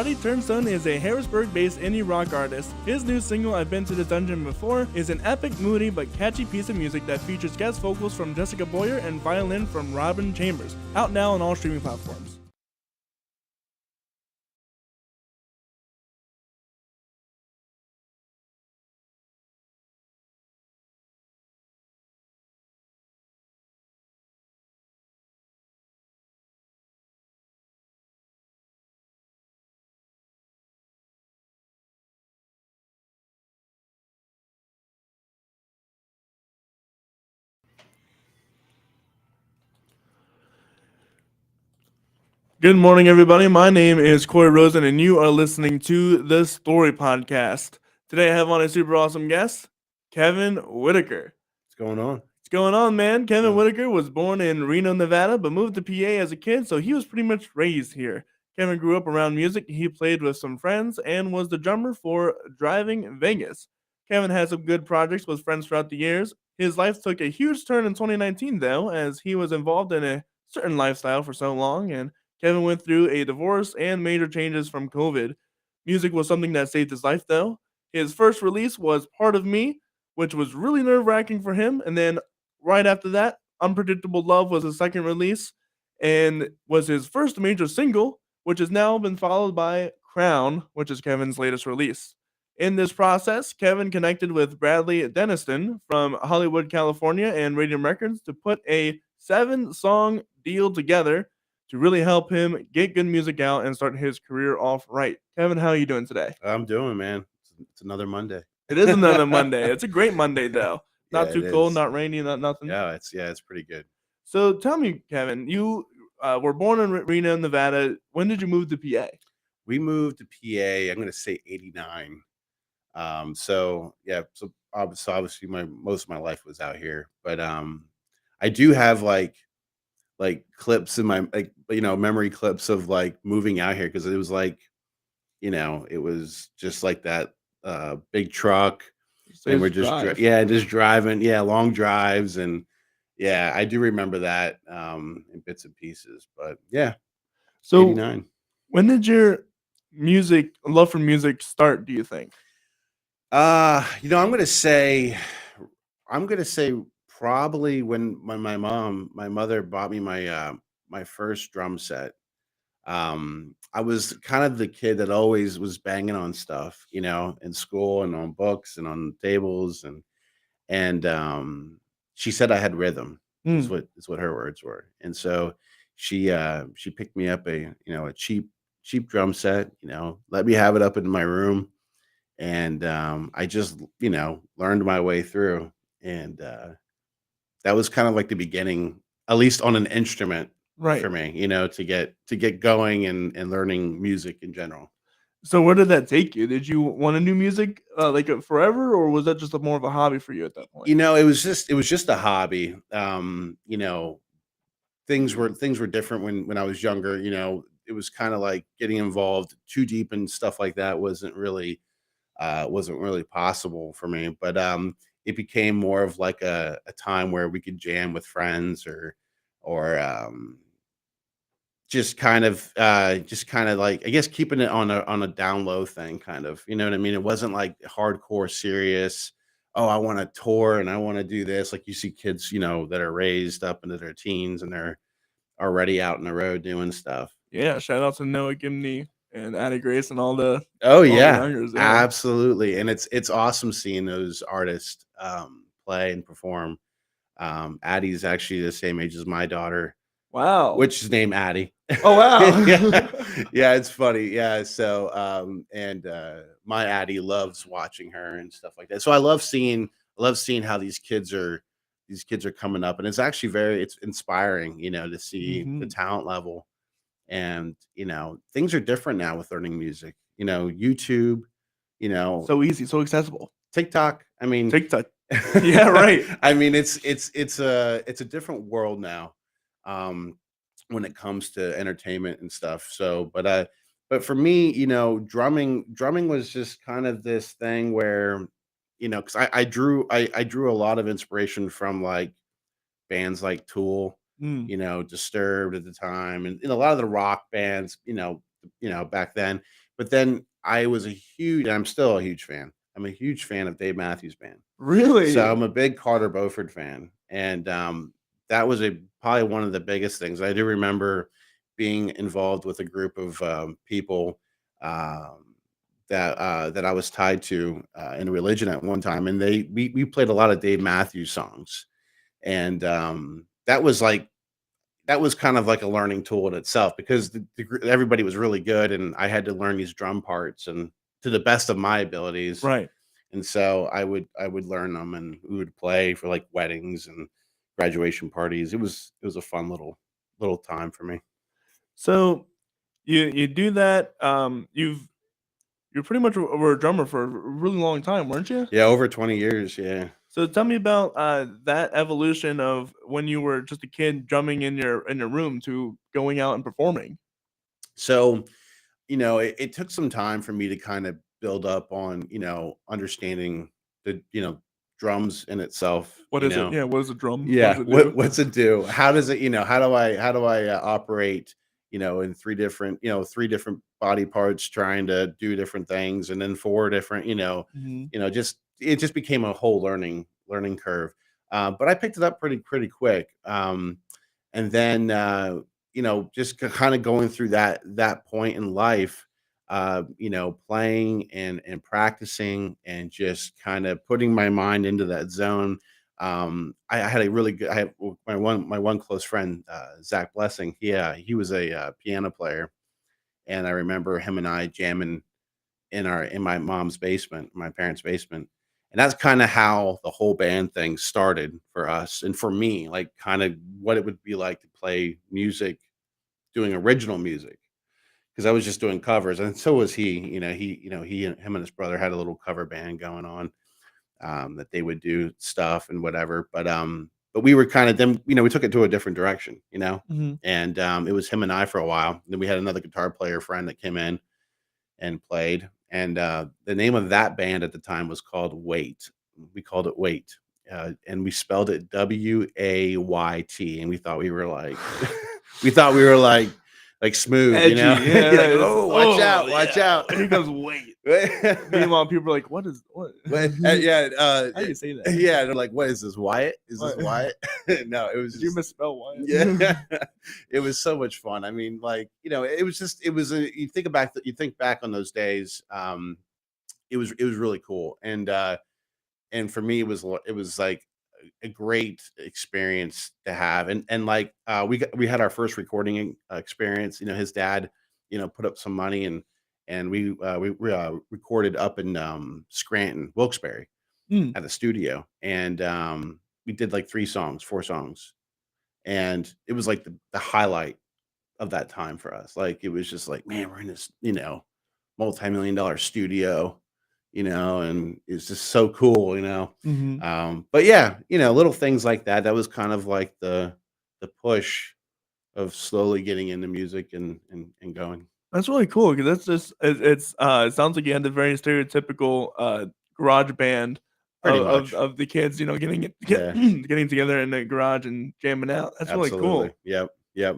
Bradley Denniston is a Harrisburg-based indie rock artist. His new single, I've Been to This Dungeon Before, is an epic, moody, but catchy piece of music that features guest vocals from Jessica Boyer and violin from Robin Chambers. Out now on all streaming platforms. Good morning, everybody. My name is Corey Rosen, and you are listening to the Story Podcast. Today, I have on a super awesome guest, Kevin Whitaker. What's going on? What's going on, man? Kevin Whitaker was born in Reno, Nevada, but moved to PA as a kid, so he was pretty much raised here. Kevin grew up around music. He played with some friends and was the drummer for Driving Vegas. Kevin had some good projects with friends throughout the years. His life took a huge turn in 2019, though, as he was involved in a certain lifestyle for so long, and Kevin went through a divorce and major changes from COVID. Music was something that saved his life, though. His first release was Part of Me, which was really nerve wracking for him. And then right after that, Unpredictable Love was his second release and was his first major single, which has now been followed by Crown, which is Kevin's latest release. In this process, Kevin connected with Bradley Denniston from Hollywood, California, and Radium Records to put a 7-song deal together to really help him get good music out and start his career off right. Kevin, how are you doing today? I'm doing, man. It's another Monday. It is another Monday. It's a great Monday, though. Not Yeah, too it cold, is. not rainy, not nothing. It's pretty good. So tell me, Kevin, you were born in Reno, Nevada. When did you move to PA? We moved to PA. I'm going to say 89. So obviously most of my life was out here, but I do have like clips in my memory clips of like moving out here because it was like it was just like that big truck. And we're just just driving, long drives, and I do remember that in bits and pieces. But So 89. when did your love for music start, do you think? I'm gonna say probably when my mother bought me my first drum set. I was kind of the kid that always was banging on stuff, in school and on books and on tables, and she said I had rhythm is what her words were. And so she picked me up a cheap drum set, let me have it up in my room, and I just learned my way through, and that was kind of like the beginning, at least on an instrument, Right. for me, to get going and learning music in general. So where did that take you? Did you want to do music forever, or was that just more of a hobby for you at that point? It was just a hobby. Things were different when I was younger. It was kind of like getting involved too deep and stuff like that wasn't really possible for me. But it became more of like a time where we could jam with friends or just kind of like, I guess, keeping it on a down low thing, kind of, you know what I mean? It wasn't like hardcore serious. Oh, I want to tour and I want to do this. Like you see kids, that are raised up into their teens and they're already out on the road doing stuff. Yeah, shout out to Noah Gimney and Addie Grace and all the Oh yeah, youngers. Yeah. absolutely. And it's awesome seeing those artists play and perform. Addie's actually the same age as my daughter. Wow. Which is named Addie. Oh wow. Yeah, it's funny. Yeah. So my Addie loves watching her and stuff like that. So I love seeing how these kids are coming up, and it's actually it's inspiring, to see the talent level. And things are different now with learning music. YouTube, So easy, so accessible. TikTok. I mean, TikTok. Yeah, right. I mean, it's a different world now, when it comes to entertainment and stuff. So, but for me, drumming was just kind of this thing where, because I drew a lot of inspiration from like bands like Tool, Disturbed at the time, and a lot of the rock bands, back then. But then I was a huge, I'm still a huge fan. I'm a huge fan of Dave Matthews Band. So Really? I'm a big Carter Beauford fan, and that was probably one of the biggest things. I do remember being involved with a group of people um, that I was tied to in religion at one time, and we played a lot of Dave Matthews songs, and that was kind of like a learning tool in itself because everybody was really good, and I had to learn these drum parts and to the best of my abilities. Right. And so I would learn them, and we would play for like weddings and graduation parties. It was a fun little time for me. So you do that. You pretty much were a drummer for a really long time, weren't you? Yeah, over 20 years. Yeah. So tell me about that evolution of when you were just a kid drumming in your room to going out and performing. So, it took some time for me to kind of build up on, understanding the, drums in itself, What is it? Yeah, what is a drum? What does Yeah, it do? what's it do? How does it, how do I operate, in three different body parts trying to do different things, and then four different, Mhm. just it just became a whole learning curve. But I picked it up pretty quick. And then just kind of going through that point in life, playing and practicing and just kind of putting my mind into that zone. I had a really good. I have my one close friend, Zach Blessing. He was a piano player, and I remember him and I jamming in my mom's basement, my parents' basement. And that's kind of how the whole band thing started for us and for me, like kind of what it would be like to play music, doing original music. Because I was just doing covers, and so was he. He and him and his brother had a little cover band going on, that they would do stuff and whatever. But we were kind of then, we took it to a different direction, Mhm. and it was him and I for a while. Then we had another guitar player friend that came in and played. And the name of that band at the time was called Wait. We called it Wait. And we spelled it Wayt, and we thought we were like, we thought we were like smooth, Edgy, You're like, yeah. oh, watch out, watch out. Here comes wait. Meanwhile, people are like, "What is what? Yeah, How do you say that? yeah. They're like, "What is this, Wyatt? Is this What? Wyatt?" No, it was Did you just misspell Wyatt?" yeah. It was so much fun. I mean, like, you think back on those days. It was really cool, and for me, it was like a great experience to have, and like we had our first recording experience. His dad, put up some money, and we recorded up in Scranton, Wilkes-Barre, Mm, at the studio, and we did like 4 songs, and it was like the highlight of that time for us. Like, it was just like, man, we're in this, multi-million dollar studio, and it's just so cool, mhm. But yeah, little things like that. That was kind of like the push of slowly getting into music and going. That's really cool because that's just it sounds like you had the very stereotypical, garage band Pretty of much. of the kids, Yeah, getting together in the garage and jamming out. That's really absolutely. cool. Yep. Yep.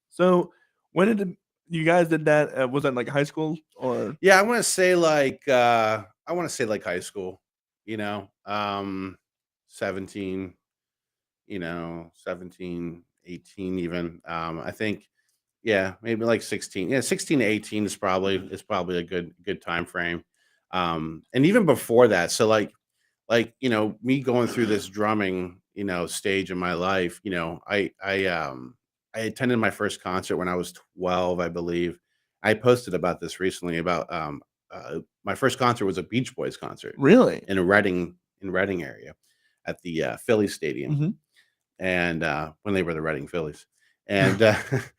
So, when did you guys did that, was that, like, high school or Yeah, I want to say like high school, 17, 17, 18 even. I think, yeah, maybe like 16. Yeah, 16 to 18 is probably a good time frame. And even before that, so me going through this drumming, stage in my life, I attended my first concert when I was 12, I believe. I posted about this recently about my first concert was a Beach Boys concert Really? in Reading area at the Phillies Stadium, Mhm. and when they were the Reading Phillies, and that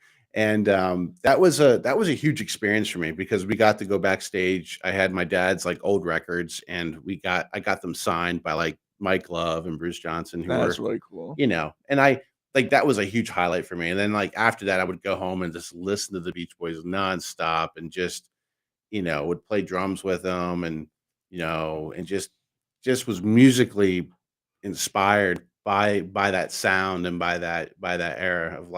was a huge experience for me because we got to go backstage. I had my dad's like old records, and I got them signed by like Mike Love and Bruce Johnson, who That's were, really cool. and I like that was a huge highlight for me. And then like after that, I would go home and just listen to the Beach Boys nonstop, and just would play drums with them, and just was musically inspired by that sound and by that era of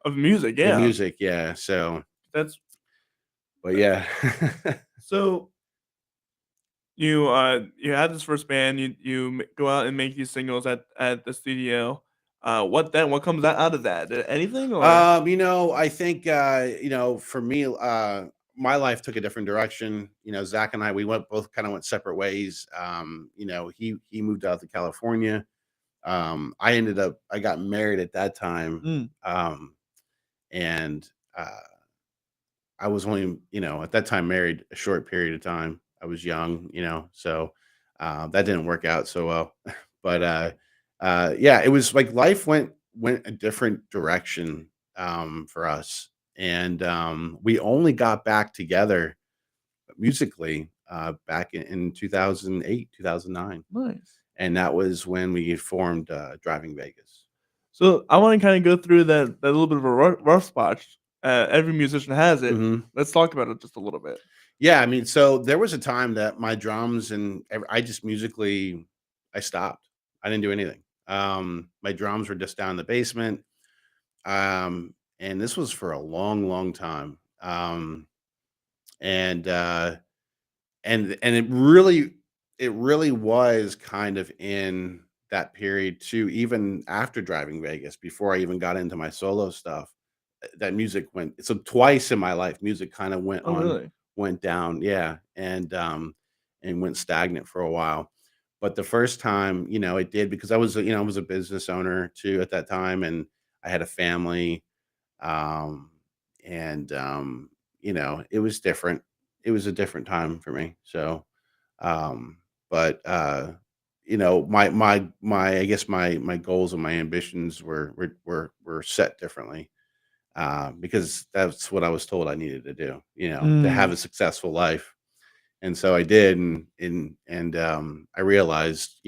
Of music, the yeah. music, yeah. So, That's But yeah. So you had this first band. Go out and make these singles at the studio. What comes out of that? Anything or I think for me, my life took a different direction. Zach and I, we went both kind of went separate ways. He moved out to California. I got married at that time. Mm, And I was only, at that time married a short period of time. I was young, so that didn't work out so well. But yeah, it was like life went a different direction for us, and we only got back together musically back in 2008, 2009, nice. and that was when we formed Driving Vegas. So I want to kind of go through that little bit of a rough spot. Every musician has it. Mhm. Let's talk about it just a little bit. Yeah, I mean, so there was a time that my drums and I just musically, I stopped. I didn't do anything. My drums were just down in the basement. And this was for a long, long time. And it really was kind of in that period too, even after Driving Vegas, before I even got into my solo stuff, that music went so twice in my life, music kind of Oh, really? went down, yeah, and went stagnant for a while. But the first time, it did because I was a business owner too at that time, and I had a family, um, and it was different. It was a different time for me. So, um, but my I guess my goals and my ambitions were set differently because that's what I was told I needed to do, to have Mm, a successful life. And so I did, I realized,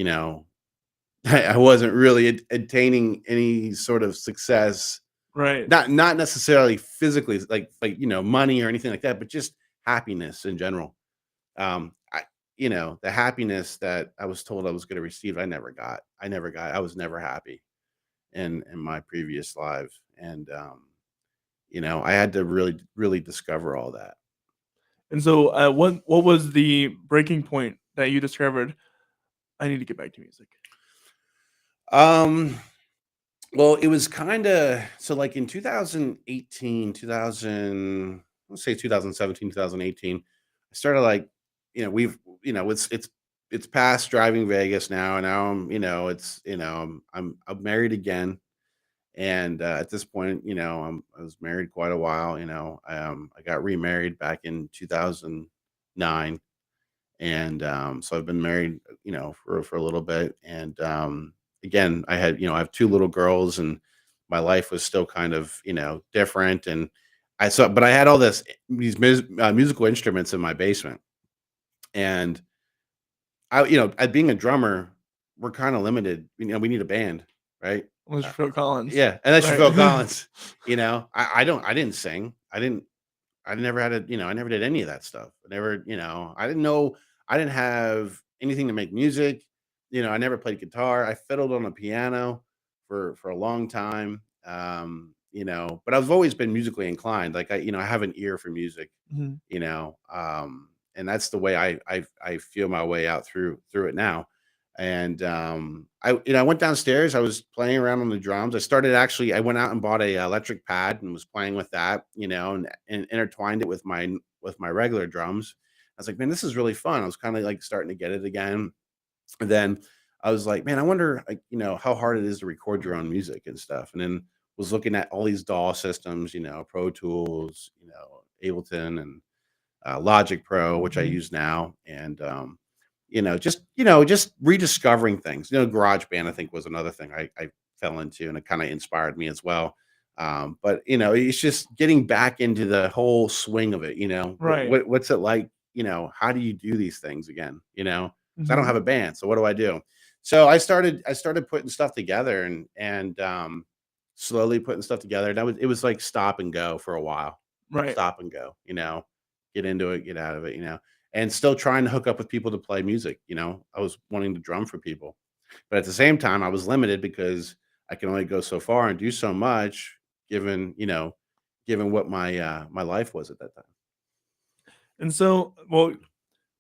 I wasn't really attaining any sort of success, right. not necessarily physically, like money or anything like that, but just happiness in general. I the happiness that I was told I was going to receive, I never got. I was never happy in my previous life, and I had to really, really discover all that. And so, what was the breaking point that you discovered? I need to get back to music. Um, well, it was kind of so like in 2018, 2000, let's say 2017, 2018, I started like, it's past Driving Vegas now, and now I'm married again. And at this point, I was married quite a while. I got remarried back in 2009, and so I've been married, for a little bit. And again, I have two little girls, and my life was still kind of different. And but I had all musical instruments in my basement, and at being a drummer, we're kind of limited. We need a band, right? Unless Uh, you're Phil Collins, yeah, and that's your Phil right? Collins. I didn't sing. I never had I never did any of that stuff. I never, I didn't know, I didn't have anything to make music. I never played guitar. I fiddled on a piano for a long time. But I've always been musically inclined. Like I have an ear for music, Mhm. and that's the way I feel my way out through it now. And I went downstairs. I was playing around on the drums. I went out and bought a electric pad and was playing with that, and intertwined it with my regular drums. I was like, man, this is really fun. I was kind of like starting to get it again. And then I was like, man, I wonder, like, how hard it is to record your own music and stuff. And then was looking at all these DAW systems, Pro Tools, Ableton, and Logic Pro, which I Mhm. use now, and just rediscovering things. GarageBand, I think, was another thing I fell into, and it kind of inspired me as well. But it's just getting back into the whole swing of it. Right. What's it like? How do you do these things again? Because I don't Mhm. have a band, so what do I do? So I started putting stuff together, and slowly putting stuff together. And it was like stop and go for a while, Right. stop and go. Get into it, get out of it. And still trying to hook up with people to play music. I was wanting to drum for people, but at the same time, I was limited because I can only go so far and do so much, given what my life was at that time. And so, well,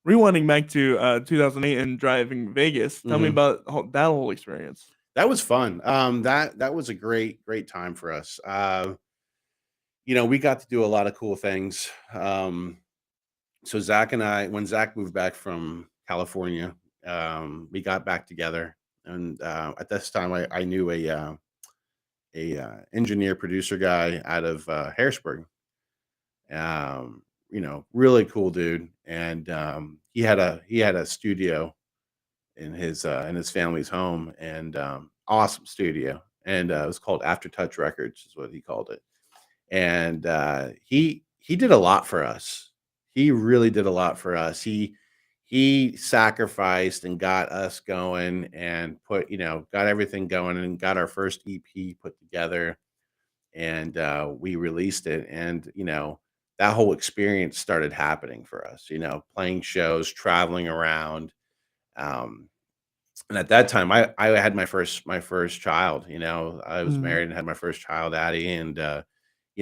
rewinding back to 2008 and driving Vegas, tell me Mhm. about that whole experience. That was fun. That was a great time for us. We got to do a lot of cool things. So Zach and I, when Zach moved back from California, we got back together, and at this time, I knew a engineer producer guy out of Harrisburg. Really cool dude, and he had a studio in his family's home, and awesome studio, and it was called Aftertouch Records, is what he called it. And he did a lot for us. He really did a lot for us. He sacrificed and got us going and got everything going and got our first EP put together, and we released it. And that whole experience started happening for us. Playing shows, traveling around. Um, and at that time, I had my first child. I was Mhm. married and had my first child, Addie, and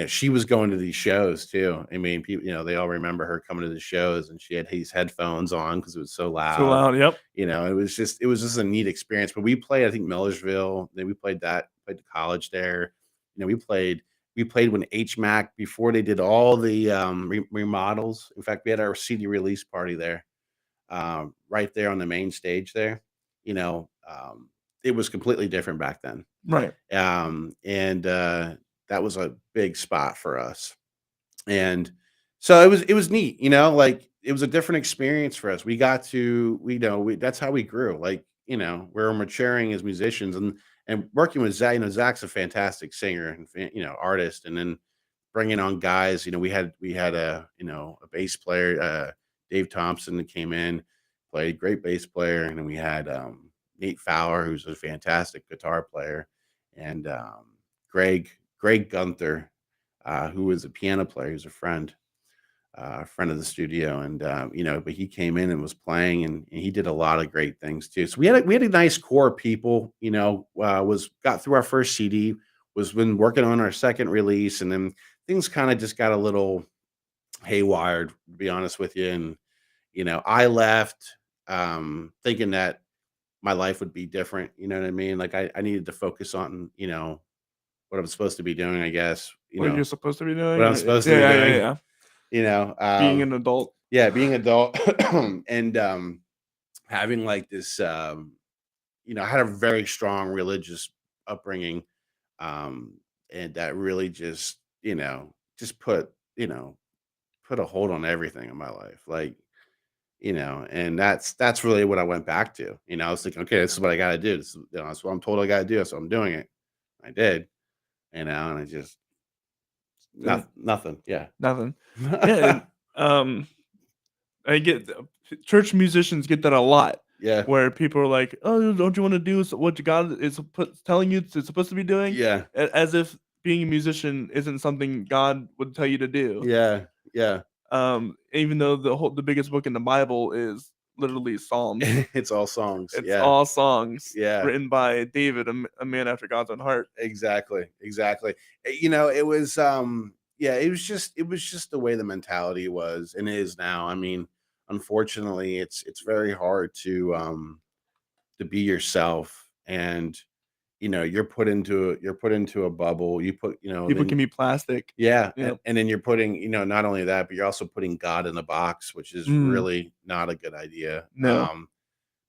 she was going to these shows too. I mean, people, they all remember her coming to the shows, and she had these headphones on because it was so So loud. loud. Yep. It was just a neat experience. But we played, I think, Millersville. Then we played the college there. We played when HMAC, before they did all the remodels. In fact, we had our CD release party there, right there on the main stage there. You know, it was completely different back then, Right. and that was a big spot for us. And so it was neat, like it was a different experience for us. We got to, that's how we grew. Like, we're maturing as musicians, and working with Zach. Zach's a fantastic singer and artist, and then bringing on guys. We had a bass player, Dave Thompson, that came in, played, great bass player, and then we had Nate Fowler, who's a fantastic guitar player, and Greg Gunther, who was a piano player, who's a friend of the studio, and but he came in and was playing, and he did a lot of great things too. So we had a nice core of people. Was got through our first CD, was been working on our second release, and then things kind of just got a little haywired, to be honest with you. And I left, thinking that my life would be different. You know what I mean? Like I needed to focus on what I'm supposed to be doing. I guess What you're supposed to be what doing. I'm supposed to Yeah, be yeah, yeah, doing. yeah. You know, Being um, an adult. yeah, being adult, and having like this. I had a very strong religious upbringing, um, and that really just put a hold on everything in my life. Like, and that's really what I went back to. I was thinking, okay, this is what I got to do. That's what I'm told I got to do. So I'm doing it. I did, and I just Uh, nothing. Yeah. nothing. Yeah, and um, I get church musicians get that a lot, Yeah. where people are like, "Oh, don't you want to do what God is telling you it's supposed to be doing?" Yeah. As if being a musician isn't something God would tell you to do. Yeah. Yeah. Even though the biggest book in the Bible is literally Psalms. It's all songs. It's Yeah. all songs Yeah. written by David, a man after God's own heart. Exactly, exactly. It was yeah, it was just the way the mentality was and is now. I mean, unfortunately, it's very hard to be yourself, and you're put into a bubble. People Then can be plastic. yeah, and, Yep. and then you're putting, not only that, but you're also putting God in a box, which is Mm, really not a good idea. no.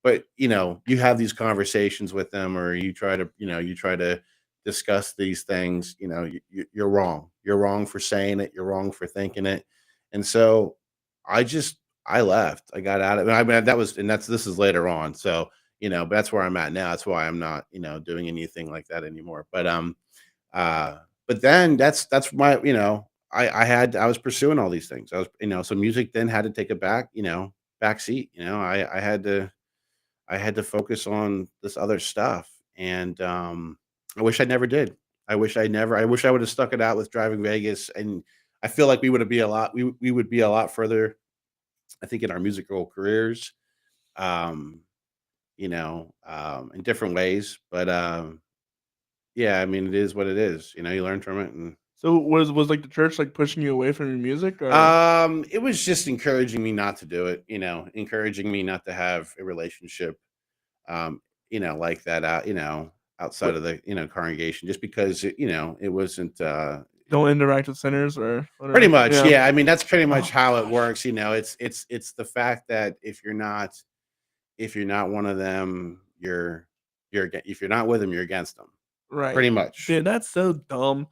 But you have these conversations with them, or you try to discuss these things. You're wrong. You're wrong for saying it. You're wrong for thinking it. And so I left. I got out of it. I mean, this is later on. So but that's where I'm at now. That's why I'm not doing anything like that anymore. Uh but then that's my I was pursuing all these things. I was so music then had to take a back seat. I had to focus on this other stuff, and I wish I never did. I wish I would have stuck it out with driving Vegas, and I feel like we would be a lot further, I think, in our musical careers, um, in different ways. But yeah, I mean, it is what it is. You learn from it, and So was like the church like pushing you away from your music or It was just encouraging me not to do it, encouraging me not to have a relationship, um, like that out, outside what, of the, congregation, just because it wasn't don't interact with sinners or pretty whatever? much, Yeah. yeah. I mean, that's pretty much Oh, how it gosh. works, it's the fact that if you're not one of them, if you're not with them, you're against them. Right. Pretty much. Dude, that's so dumb.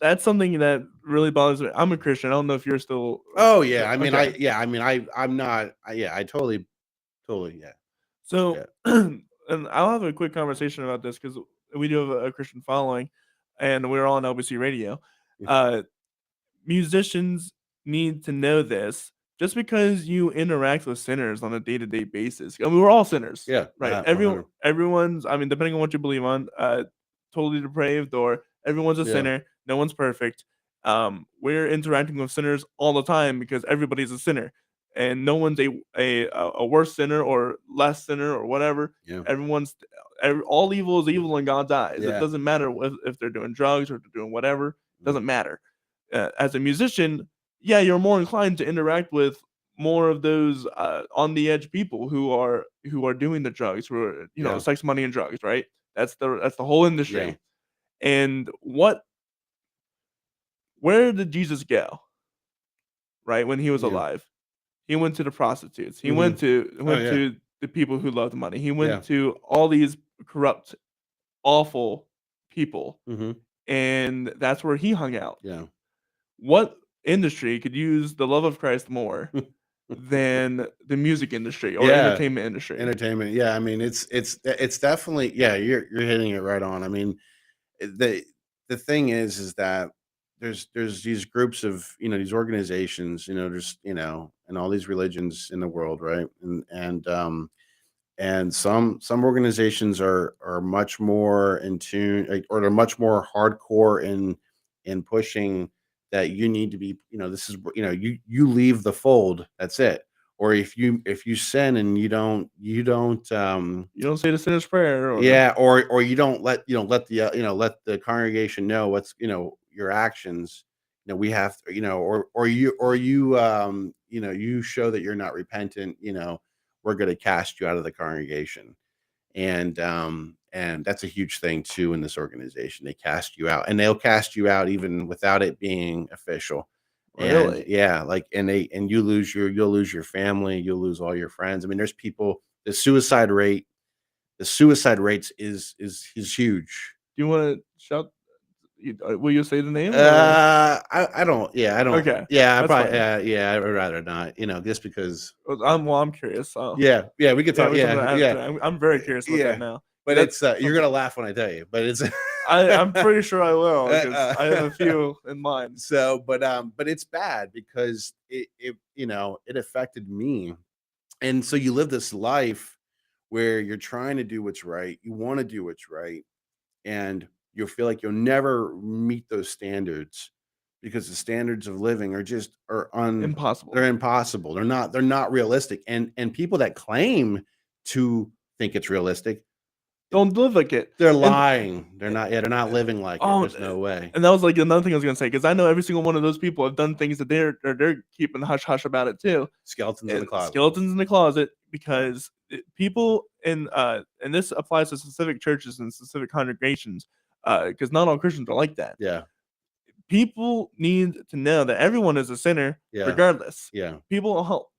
That's something that really bothers me. I'm a Christian. I don't know if you're still Oh yeah. I mean, okay. I'm not. Yeah, I totally, yeah, So, yeah, and I'll have a quick conversation about this because we do have a Christian following, and we're all on LBC Radio. yeah, Uh, musicians need to know this. Just because you interact with sinners on a day-to-day basis, I mean, we're all sinners, yeah. right? 100. Everyone's, I mean, depending on what you believe on, totally depraved or everyone's a Yeah, sinner. No one's perfect. We're interacting with sinners all the time because everybody's a sinner, and no one's a worse sinner or less sinner or whatever. yeah, Everyone's all evil is evil in God's eyes. It yeah, doesn't matter if they're doing drugs or if they're doing whatever. It mm, doesn't matter. As a musician, yeah, you're more inclined to interact with more of those on the edge people who are doing the drugs, who are yeah, sex, money, and drugs, right? That's the whole yeah, industry. And where did Jesus go? Right when he was yeah. alive, he went to the prostitutes. He Hmm. Oh went yeah, to the people who loved money. He yeah. went to all these corrupt, awful people, Hmm. and that's where he hung out. Yeah. What industry could use the love of Christ more than the music industry or Yeah. entertainment industry? Entertainment. Yeah. I mean, it's definitely, yeah. You're hitting it right on. I mean, the thing is that there's these groups of these organizations, there's and all these religions in the world, right? And some organizations are much more in tune, or they're much more hardcore in pushing that you need to be, this is you leave the fold, that's it. Or if you sin and you don't You don't say the sinner's prayer or yeah, or you don't let the let the congregation know what's your actions. We have to, or you show that you're not repentant. We're going to cast you out of the congregation, and that's a huge thing too in this organization. They cast you out, and they'll cast you out even without it being official. And really? yeah, like and you'll lose your family, you'll lose all your friends. I mean, there's people. The suicide rates is huge. Do you want to shout? Will you say the name or I don't. Yeah, I don't. okay? Yeah, I That's probably. fine. Yeah, I would rather not. Just because. I'm curious. So Yeah, we could yeah, talk. we something to Yeah, add yeah, to that. I'm very curious about that yeah. now. But That's you're something gonna laugh when I tell you. But it's. I'm pretty sure I will because I have uh, a few in mind. so, but it's bad because it affected me, and so you live this life where you're trying to do what's right. You want to do what's right, and you'll feel like you'll never meet those standards because the standards of living they're Impossible. impossible. They're not realistic. And people that claim to think it's realistic, Don't live like it. they're And lying. They're not living like it. oh, There's no way. and that was like another thing I was gonna say because I know every single one of those people have done things that they're keeping hush hush about it too. Skeletons in the closet. Skeletons in the closet because people and this applies to specific churches and specific congregations because not all Christians are like that. Yeah. People need to know that everyone is a sinner Yeah. regardless. Yeah.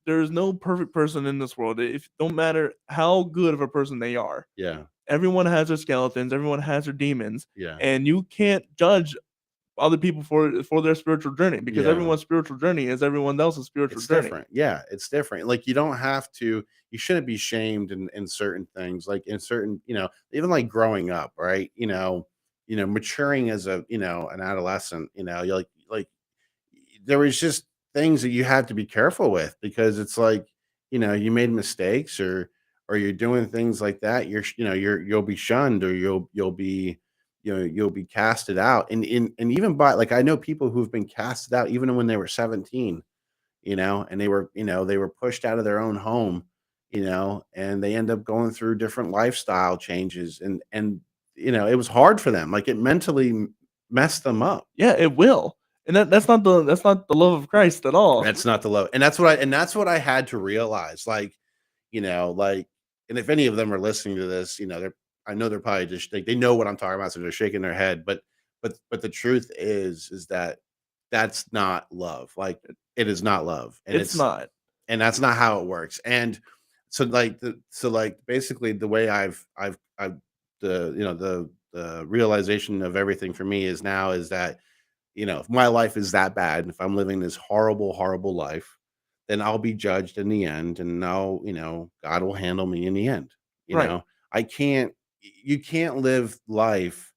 There's no perfect person in this world. If don't matter how good of a person they are, Yeah. everyone has their skeletons, everyone has their demons, Yeah. and you can't judge other people for their spiritual journey because Yeah. everyone's spiritual journey is everyone else's spiritual It's journey. different. Yeah, it's different. Like you shouldn't be shamed in certain things, like in certain, even like growing up, right? Maturing as an adolescent, you're like there was just things that you had to be careful with because it's like, you made mistakes or you're doing things like that, you'll be shunned or you'll be casted out. And even by like I know people who've been casted out even when they were 17, and they were pushed out of their own home, and they end up going through different lifestyle changes and it was hard for them. Like it mentally mess them up. Yeah, it will. And that's not the love of Christ at all. That's not the love. And that's what I had to realize. Like, like, and if any of them are listening to this, I know they're probably just they know what I'm talking about, so they're shaking their head. But the truth is that that's not love. Like, it is not love. It's not. And that's not how it works. And so basically the way I've the realization of everything for me is now is that, if my life is that bad, and if I'm living this horrible, horrible life, then I'll be judged in the end, and now, God will handle me in the end. You Right. know, I can't, you can't live life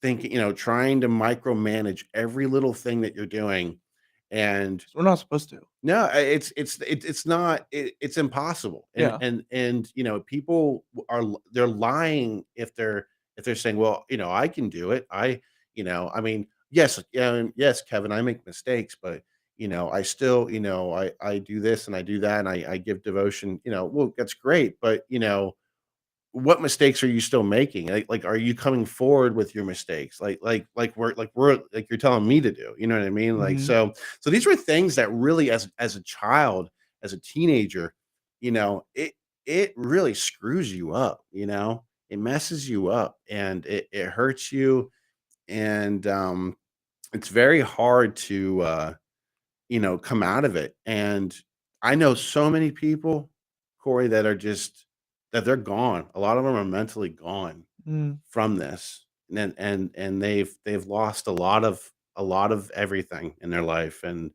thinking, trying to micromanage every little thing that you're doing. And 'Cause we're not supposed to. no, it's not, it's impossible. And Yeah. people they're lying if they're saying, well, I can do it. I mean, yes, yes, Kevin, I make mistakes, but I still, I do this and I do that, and I give devotion, well, that's great, but what mistakes are you still making? Like, are you coming forward with your mistakes? Like you're telling me to do. You know what I mean? Like, Mhm. so these were things that really, as a child, as a teenager, it really screws you up. It messes you up, and it hurts you, and it's very hard to come out of it. And I know so many people, Corey, that are just that they're gone. A lot of them are mentally gone Mm. from this. And they've lost a lot of everything in their life. And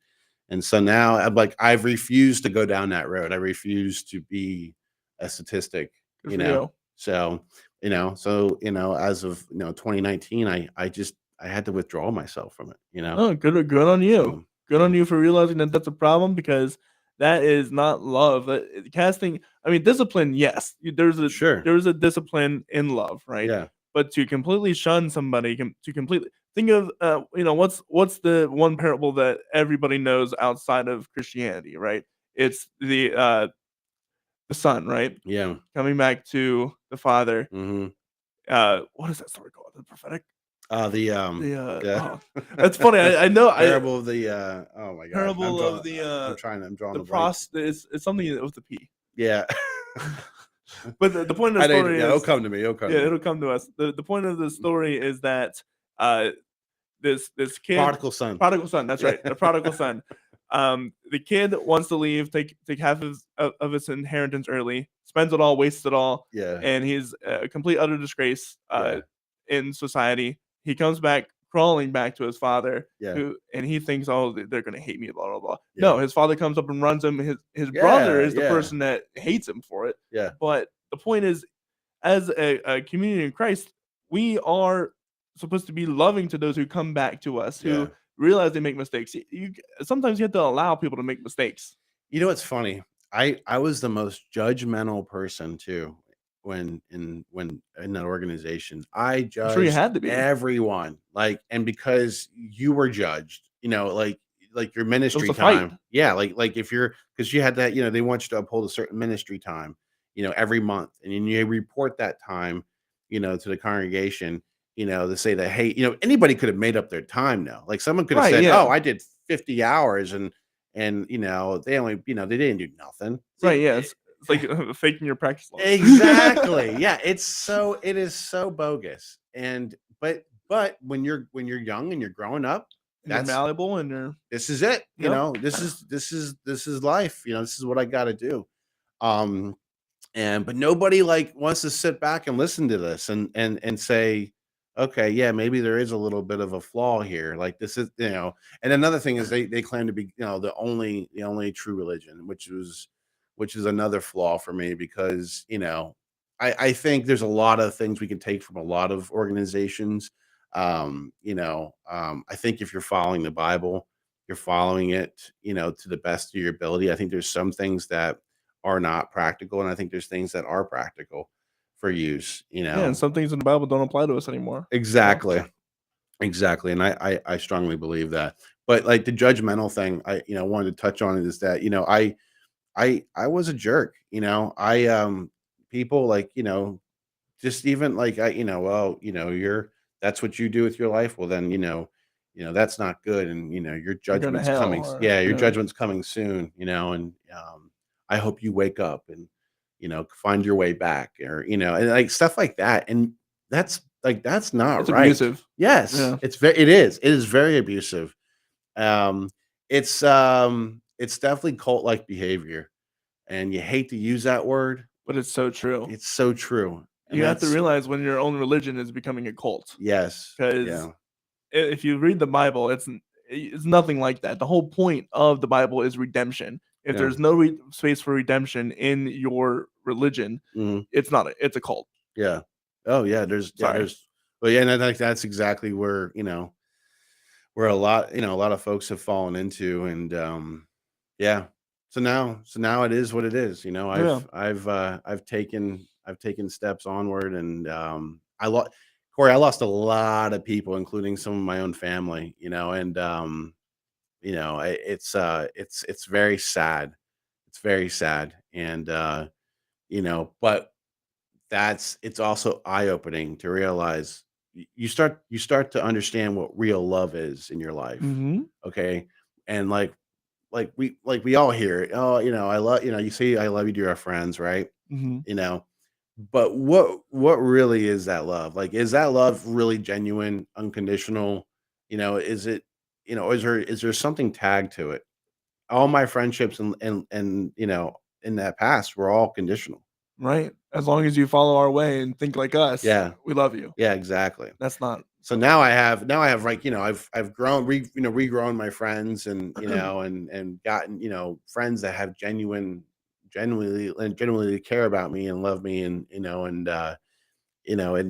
so now I've refused to go down that road. I refuse to be a statistic, Good for you. So, as of 2019, I had to withdraw myself from it. Oh, good on you. So Good yeah. on you for realizing that that's a problem because that is not love. Casting, I mean, discipline, yes, Sure. there's a discipline in love, right? Yeah. But to completely shun somebody, to completely think of, what's the one parable that everybody knows outside of Christianity, right? It's the son, right, Yeah. coming back to the father. Mhm. What is that story called? The prophetic. Yeah. Oh, that's funny. I know. Parable of the, oh my gosh, Parable of I'm drawing the the blank. it's something with the P. Yeah. But the point of the I didn't story yeah, it'll is, come to me, it'll come yeah, to me. it'll come to us. The point of the story is that uh this kid, Prodigal son. prodigal son, that's Yeah. right, the prodigal son. The kid wants to leave, take half of his inheritance early, spends it all, wastes it all, Yeah, and he's a complete utter disgrace yeah, in society. He comes back crawling back to his father, yeah, and he thinks, oh, they're gonna hate me, blah blah blah. yeah. No, his father comes up and runs him. His brother Yeah, is the yeah, person that hates him for it. yeah, But the point is, as a community in Christ, we are supposed to be loving to those who come back to us, yeah. who realize they make mistakes. Sometimes you have to allow people to make mistakes. You know what's funny? I was the most judgmental person too when in that organization. I I'm sure you judged had to be. everyone, like, and because you were judged, like your It was ministry a fight. time. Yeah, like if you're because you had that, they want you to uphold a certain ministry time, every month, and then you report that time, to the congregation, to say that, hey, anybody could have made up their time now. Like, someone could have Right? said, oh, Yeah. I did 50 hours, and they only, they didn't do nothing. Right. Yeah. It's like faking your practice logs. Exactly. Yeah, it is so bogus. And but when you're young and you're growing up, And you're that's malleable, and you're, this is it. yep. This is life. This is what I got to do. Um and but nobody like wants to sit back and listen to this and say, okay, yeah, maybe there is a little bit of a flaw here. Like, this is, and another thing is they claim to be, the only true religion, which is another flaw for me, because, I think there's a lot of things we can take from a lot of organizations. I think if you're following the Bible, you're following it, to the best of your ability. I think there's some things that are not practical, and I think there's things that are practical for use. Yeah. And some things in the Bible don't apply to us anymore. Exactly, exactly, and I strongly believe that. But, like, the judgmental thing, I wanted to touch on it, is that, I was a jerk. People, like, just even like, well, you're that's what you do with your life, well then, that's not good, and your You're going to judgment's hell, coming. or Yeah, your yeah, judgment's coming soon, and I hope you wake up and find your way back, or and like stuff like that. And that's not it's right. abusive. Yes, Yeah, it is very abusive. um it's definitely cult like behavior, and you hate to use that word. but it's so true. It's so true. And You have to that's realize when your own religion is becoming a cult, yes. because Yeah. if you read the Bible, it's nothing like that. The whole point of the Bible is redemption. If Yeah. there's no space for redemption in your religion, Mhm. it's a cult. Yeah. Oh, yeah, Sorry. well, yeah, and I think that's exactly where a lot of folks have fallen into. And yeah. So now it is what it is. Yeah. I've taken steps onward. And Corey, I lost a lot of people, including some of my own family, and it's very sad. It's very sad. And but it's also eye-opening to realize you start to understand what real love is in your life. Mhm. Okay. And like we all hear it. Oh, I love, you say I love you to our friends, right? Mhm. you know but what really is that love? Like, is that love really genuine, unconditional? Is it, is there something tagged to it? All my friendships and in that past were all conditional. Right. As long as you follow our way and think like us, Yeah. we love you. Yeah, exactly. That's not So now I have, like, I've grown, regrown my friends, and gotten, friends that have genuinely care about me and love me, and and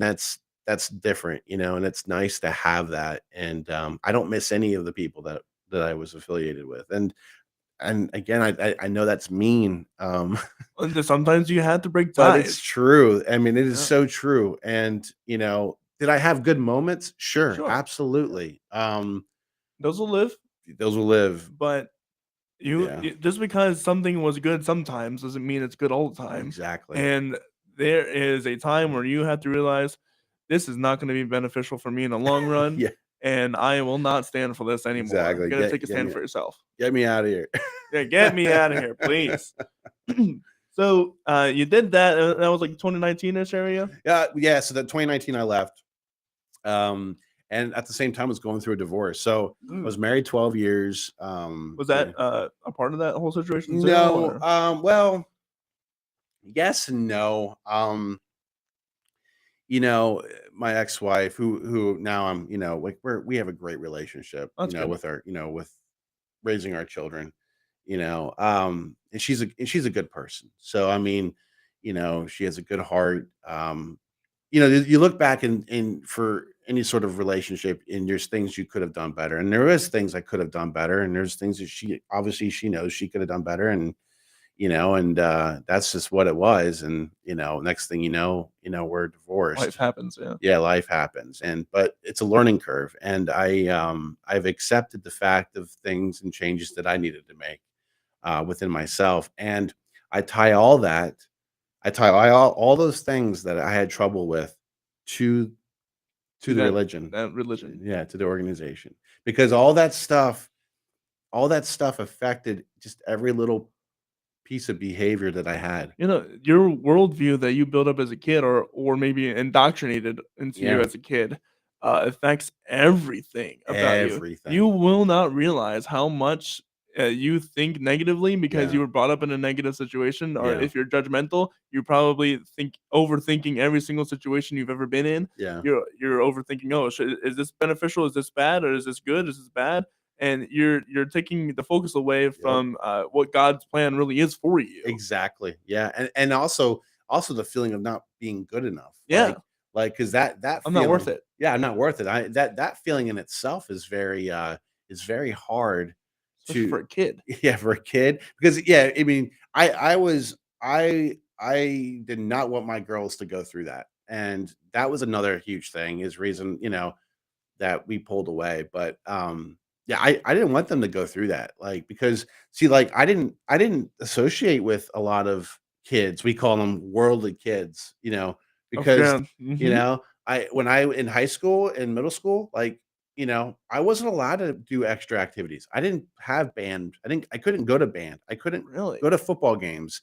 that's different, and it's nice to have that. And I don't miss any of the people that I was affiliated with. And again, I know that's mean. and just sometimes you have to break But it's ties. true. I mean, it is Yeah. so true. And, did I have good moments? Sure, Sure. Yeah. absolutely. Those will live, Those will live. but Yeah, just because something was good sometimes doesn't mean it's good all the time. exactly. And there is a time where you have to realize this is not going to be beneficial for me in the long run, Yeah, and I will not stand for this anymore. You exactly. got to Get take a get stand me for yourself. get me out of here. Yeah, get me out of here, please. So you did that. That was like 2019ish area. Yeah, yeah. So that 2019 I left. Um, and at the same time I was going through a divorce. So I Mm. was married 12 years. Was that a part of that whole situation too? No, Or well, yes and no. You know, my ex-wife, who now I'm, like, we have a great relationship, that's good. with with raising our children, and she's a good person. So I mean, she has a good heart. You look back in for any sort of relationship, and there's things you could have done better, and there is things I could have done better, and there's things that she knows she could have done better. And that's just what it was. And next thing we're Life divorced. happens. Yeah. Yeah, life happens. And but it's a learning curve, and I've accepted the fact of things and changes that I needed to make within myself. And I tie all that all those things that I had trouble with to To the that religion. that religion. Yeah, to the organization, because all that stuff affected just every little piece of behavior that I had. Your worldview that you built up as a kid, or maybe indoctrinated into you Yeah, as a kid, affects everything about you. You everything. will not realize how much you think negatively because Yeah, you were brought up in a negative situation, or yeah, if you're judgmental, you probably think overthinking every single situation you've ever been in. yeah, You're overthinking. Oh, is this beneficial? Is this bad? Or is this good? Is this bad? And you're taking the focus away yep, from what God's plan really is for you. exactly. Yeah, and also the feeling of not being good enough, Yeah, because that I'm not worth feeling. it, Yeah, I'm not worth it. That feeling in itself is very hard especially to. for a kid. Yeah, for a kid, because yeah, I mean, I did not want my girls to go through that, and that was another huge thing, is reason, that we pulled away. But yeah, I didn't want them to go through that, like, because see, like, I didn't associate with a lot of kids. We call them worldly kids, Oh, because yeah, mhm. when I in high school and middle school, like, I wasn't allowed to do extra activities. I didn't have band. I couldn't go to band. I couldn't Really? go to football games.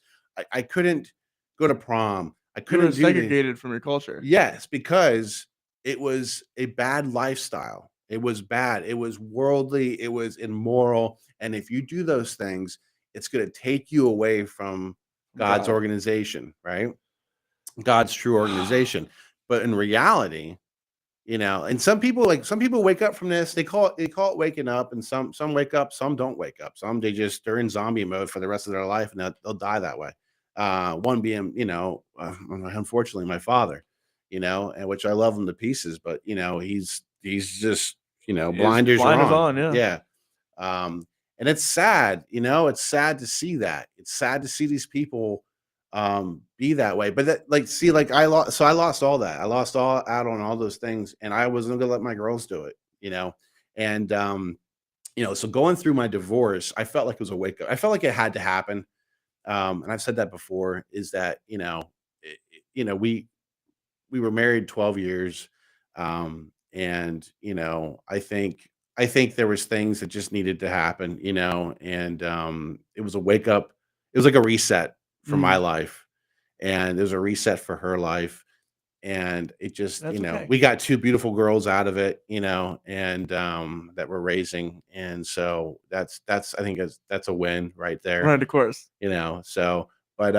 I couldn't go to prom. I You were couldn't do the segregated from your culture. Yes, because it was a bad lifestyle. It was bad. It was worldly. It was immoral. And if you do those things, it's going to take you away from God's God. organization, right? God's true organization. But in reality, and some people wake up from this, they call it waking up, and some wake up, some don't wake up. Some they're in zombie mode for the rest of their life, and they'll die that way. One being, unfortunately my father, and which I love him to pieces, but he's just, His blinders are blind is on. on, yeah. Yeah. And it's sad, it's sad to see that. It's sad to see these people be that way. But that, like, see, like, I lost all that. I lost all out on all those things, and I wasn't gonna let my girls do it, and so going through my divorce, I felt like it was a wake up. I felt like it had to happen. And I've said that before, is that, we were married 12 years. And I think there was things that just needed to happen, and it was a wake up. It was like a reset for my Mm, life, and it was a reset for her life. And it just, that's okay. we got two beautiful girls out of it, and that we're raising. And so that's I think that's a win right there, Right, of course. so. But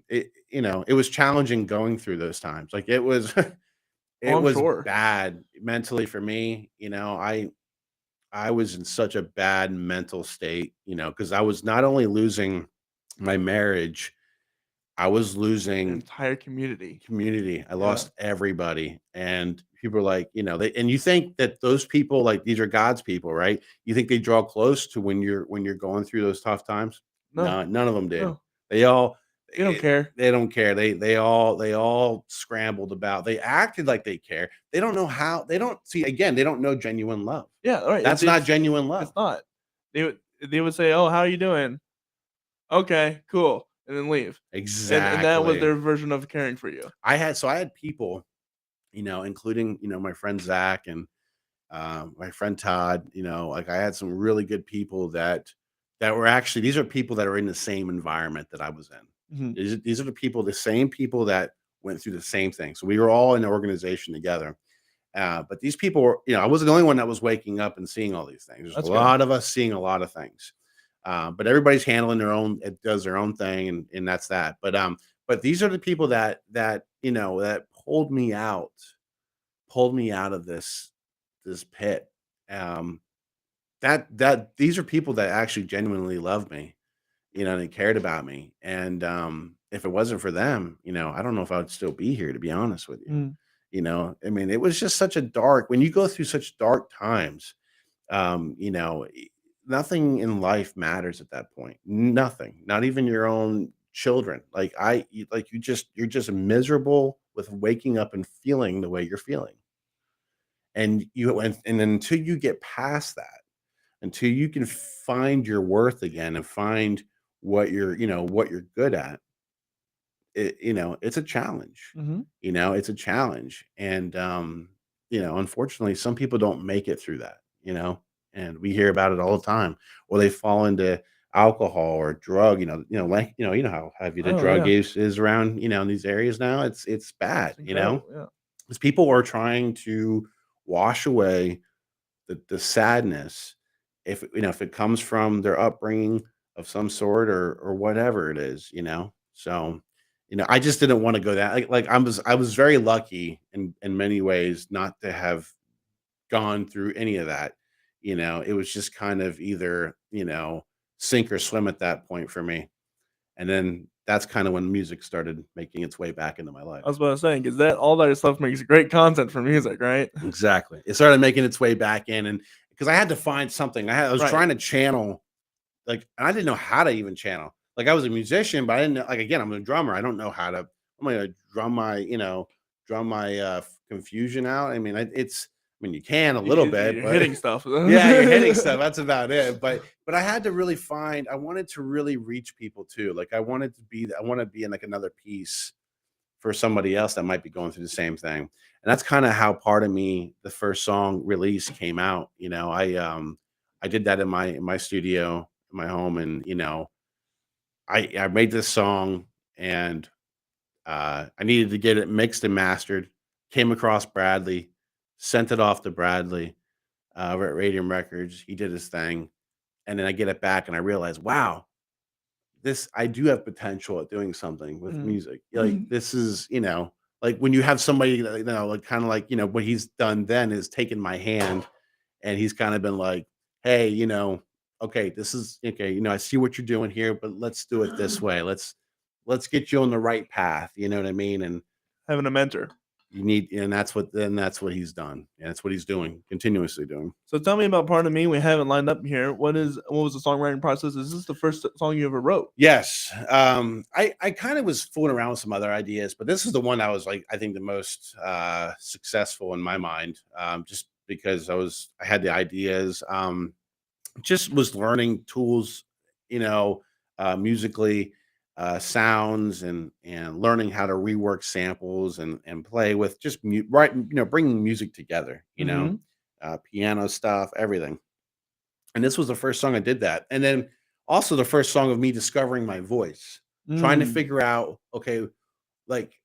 it was challenging going through those times. Like, it was Oh, it I'm was sure. bad mentally for me. I was in such a bad mental state, because I was not only losing my marriage, I was The losing entire community. community. I Yeah. lost everybody. And people are like, and you think that those people, like, these are God's people, right? You think they draw close to when you're going through those tough times? No, No, none of them did. no, They all they don't care. they don't care. They all scrambled about. They acted like they care. They don't know how. They don't see, again, they don't know genuine love. Yeah, all right, That's not genuine it's love. not. They would say, "Oh, how are you doing?" "Okay, cool," and then leave. And that was Exactly. their version of caring for you. I had people, including, my friend Zach and my friend Todd, like, I had some really good people that were actually, these are people that are in the same environment that I was in. Mhm. These are the same people that went through the same thing. So we were all in the organization together. But these people were, I wasn't the only one that was waking up and seeing all these things. There's a That's good. lot of us seeing a lot of things. But everybody's handling their own, it does their own thing, and that's that. But these are the people that pulled me out of this pit. Um, that these are people that actually genuinely love me, and they cared about me. And if it wasn't for them, I don't know if I would still be here, to be honest with you. Mm, I mean, it was just such a dark, when you go through such dark times, um, you know, e- nothing in life matters at that point. Nothing, not even your own children. You're just miserable with waking up and feeling the way you're feeling. And until you get past that, until you can find your worth again and find what you're good at, it's a challenge. mhm. It's a challenge. And unfortunately, some people don't make it through that, and we hear about it all the time, or they fall into alcohol or drug, like, how heavy the Oh, drug yeah. use is around, in these areas now. It's bad, It's incredible, yeah. because people are trying to wash away the sadness, if it comes from their upbringing of some sort, or whatever it is. So, I just didn't want to go that, like, I was very lucky in many ways not to have gone through any of that. It was just kind of either, sink or swim at that point for me. And then that's kind of when music started making its way back into my I was life. about to say, 'cause that all that stuff makes great content for music, right? Exactly. It started making its way back in, and because I had to find something. I was Right. trying to channel, like, I didn't know how to even channel. Like, I was a musician, but I didn't know, like, again, I'm a drummer. I don't know how to, I'm gonna drum my confusion out. I mean, you can a little bit, You're but hitting stuff. yeah, you're hitting stuff. That's about it. But I had to really I wanted to really reach people too. Like, I want to be in, like, another piece for somebody else that might be going through the same thing. And that's kind of how Part of Me, the first song release, came out. I did that in my studio, in my home, and I made this song, and I needed to get it mixed and mastered. Came across Bradley, sent it off to Bradley over at Radium Records. He did his thing, and then I get it back, and I realize, wow, this I do have potential at doing something with Mm. music. Like this is, like when you have somebody that, like kind of like, what he's done then is taken my hand, and he's kind of been like, hey, okay, this is okay, I see what you're doing here, but let's do it this way. Let's get you on the right path. You know what I mean? And Having a mentor. and that's what he's done. And that's what he's doing, continuously doing. So tell me about Part of Me. We have it lined up here. What was the songwriting process? Is this the first song you ever wrote? Yes. I kind of was fooling around with some other ideas, but this is the one I was like, I think the most successful in my mind. Just because I had the ideas. Just was learning tools, musically, sounds, and learning how to rework samples and play with just bringing music together, Mhm. piano stuff, everything. And this was the first song I did that. And then also the first song of me discovering my voice, trying to Mm. figure out, okay, like,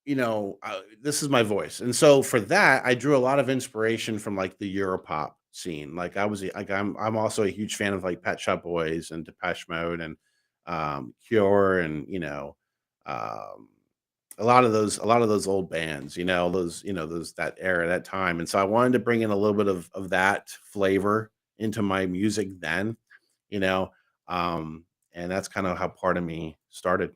this is my voice. And so for that, I drew a lot of inspiration from like the Europop scene. Like I'm also a huge fan of like Pet Shop Boys and Depeche Mode and Cure and um a lot of those old bands, those that era, that time. And so I wanted to bring in a little bit of that flavor into my music then, you know. And that's kind of how Part of Me started.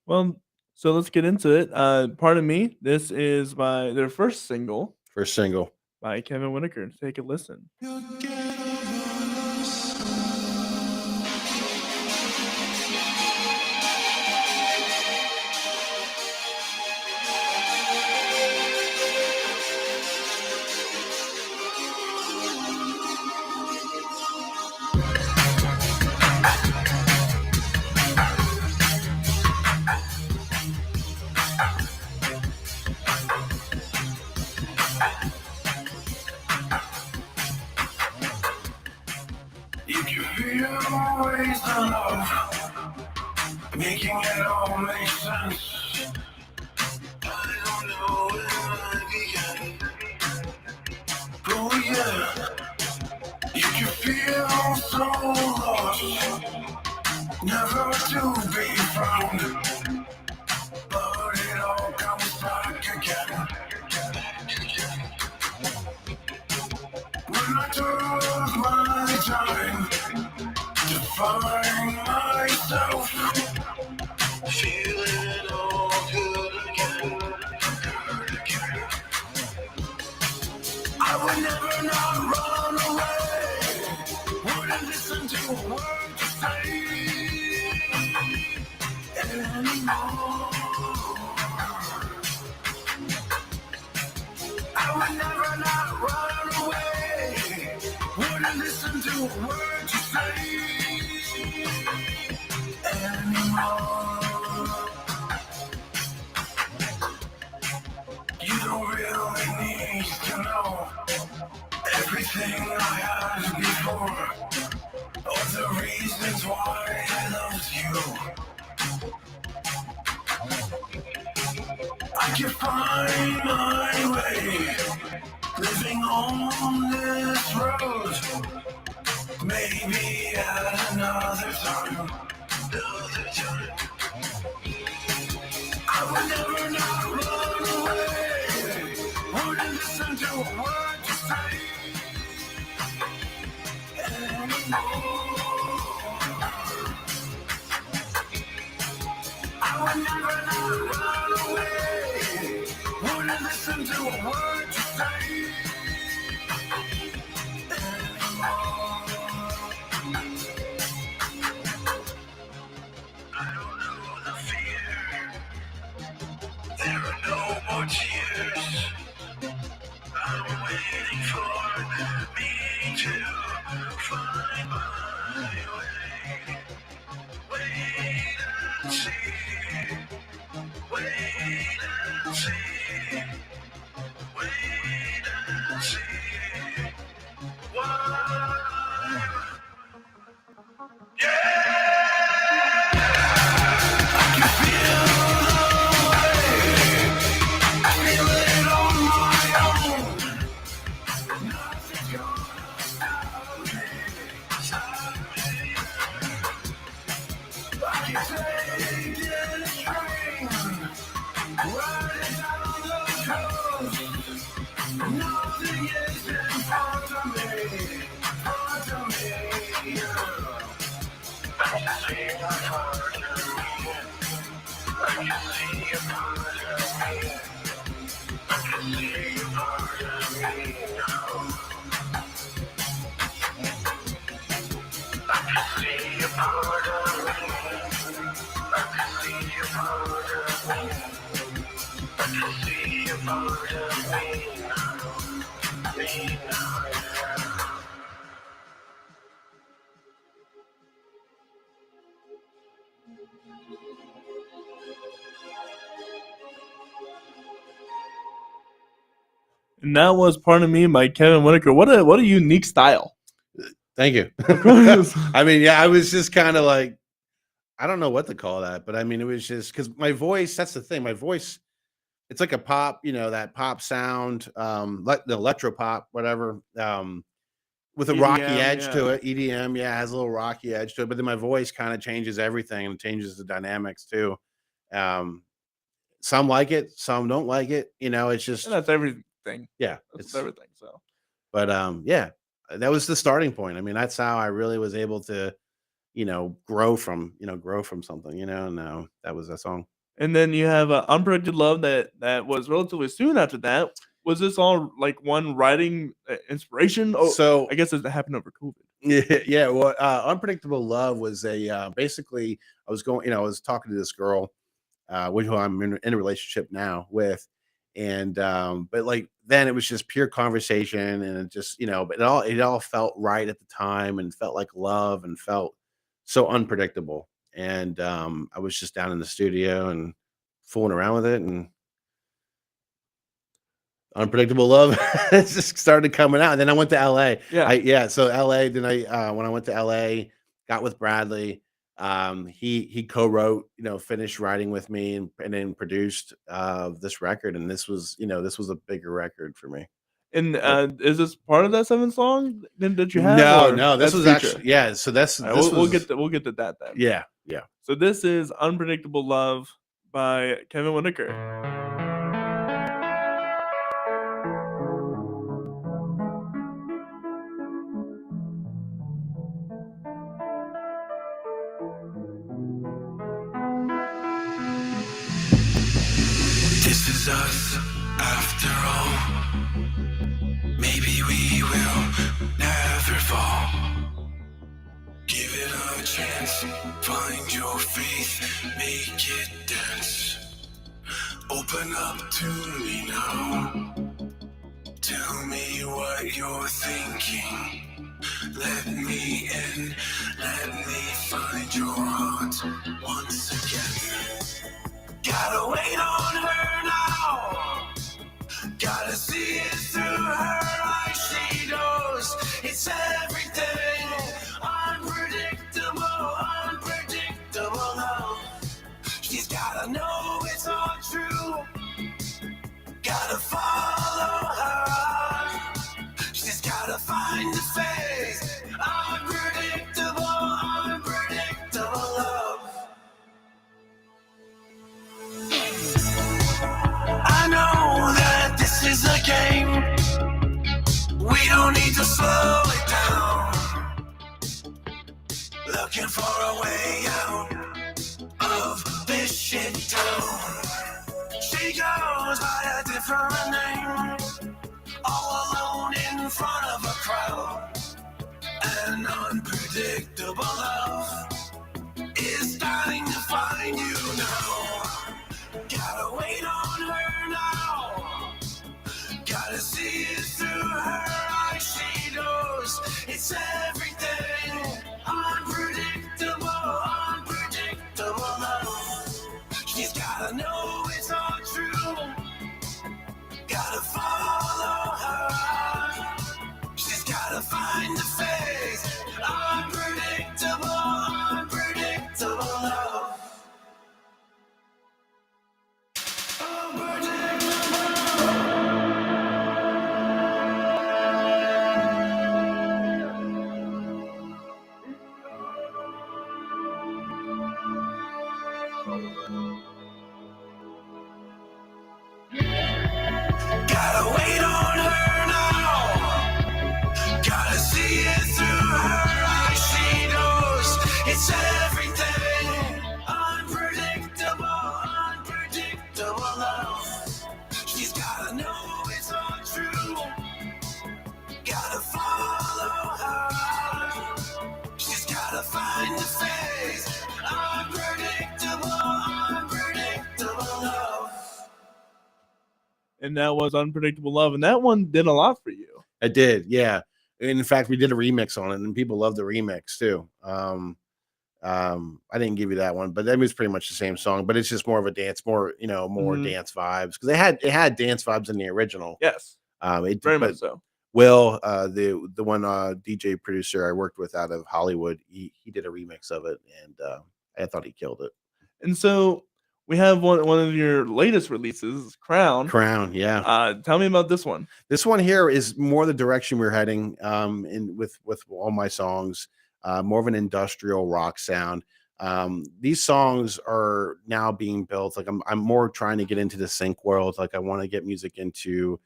Well, so let's get into it. Part of Me. This is by their first single First single. by Kevin Whitaker. Take a listen. If you feel always the love, making it all make sense. I don't know where I begin. Oh yeah, you can feel so lost, never to be found. But it all comes back again. When I took my time to find myself, feeling all good again. I would never not run away, wouldn't listen to a word you say anymore. I would never not run away, wouldn't listen to a word you say anymore. You don't really need to know everything I had before, or the reasons why I loved you. I can find my way, living on this road. Maybe at another time. I would never not run away, wouldn't listen to a word you say anymore. I would never not run away, wouldn't listen to a word you say anymore. I don't know the fear. There are no more tears. I'm waiting for me to find my way. Wait and see. Wait And that was Pardon Me by Kevin Whitaker. What a unique style. Thank you. course. I mean, yeah, I was just kind of like, I don't know what to call that, but I mean, it was just because my voice, that's the thing. My voice, it's like a pop, that pop sound, like the electro pop, whatever, with a rocky EDM, edge yeah. to it. EDM, yeah, has a little rocky edge to it, but then my voice kind of changes everything and changes the dynamics too. Some like it, some don't like it. It's just, And that's everything. yeah, That's everything. So, but yeah, that was the starting point. I mean, that's how I really was able to, grow from something, and that was that song. and then you have Unpredicted Love that was relatively soon after that. Was this all like one writing inspiration? Oh, So I guess it happened over COVID. yeah. Well, Unpredictable Love was basically I was going, I was talking to this girl, with who I'm in a relationship now with. And but like then it was just pure conversation and it just, but it all felt right at the time and felt like love and felt so unpredictable. And I was just down in the studio and fooling around with it, and Unpredictable Love just started coming out. And then I went to LA. Yeah. So LA, then when I went to LA, got with Bradley. He co-wrote, finished writing with me and then produced this record. And this was a bigger record for me. And is this part of that 7th song that you have? No, this that's was feature? actually, yeah. So that's, All right, this we'll was, get to that then. yeah. So this is Unpredictable Love by Kevin Whitaker. This is us, after all. Maybe we will never fall. Give it a chance, find your faith, make it dance. Open up to me now. Tell me what you're thinking. Let me in, let me find your heart once again. Gotta wait on her now. Gotta see it through her eyes. She knows it's everything. Unpredictable love. She's gotta know it's all true. Gotta follow her heart. She's gotta find the faith. Unpredictable love. I know that this is a game. We don't need to slow it down. Looking for a way out of this shit town. She goes by a different name, all alone in front of a crowd. An unpredictable love is starting to find you now. Gotta wait on her now. Gotta see it through her eyes. She knows it's everything. Unpredictable love. She's gotta know it's all true. and that was Unpredictable Love, and that one did a lot for you. I did, yeah. In fact, we did a remix on it, and people loved the remix too. I didn't give you that one, but that was pretty much the same song, but it's just more of a dance, more more Mhm. dance vibes because it had dance vibes in the original. Yes, It very but much so. Will, the one DJ producer I worked with out of Hollywood, he did a remix of it, and I thought he killed it. And so we have one of your latest releases, Crown. Crown, yeah. Tell me about this one. This one here is more the direction we're heading in with all my songs, more of an industrial rock sound. These songs are now being built like I'm more trying to get into the sync world. Like I want to get music into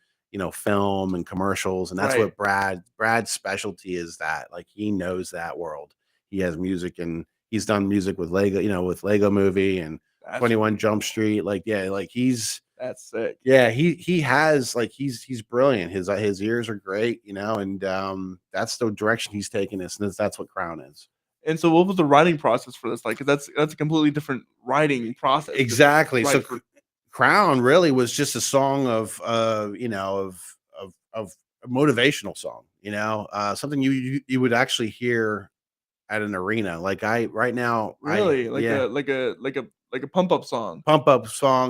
film and commercials, and that's what Brad's specialty is. That like he knows that world. He has music and he's done music with Lego, with Lego Movie and 21 Jump Street. Like yeah, like that's sick. Yeah, he has like he's brilliant. His ears are great, and that's the direction he's taking us, and that's what Crown is. And so, what was the writing process for this like? Because that's a completely different writing process. Exactly. So, Crown really was just a song of of a motivational song. Something you would actually hear at an arena. Like right now, really like a pump up song,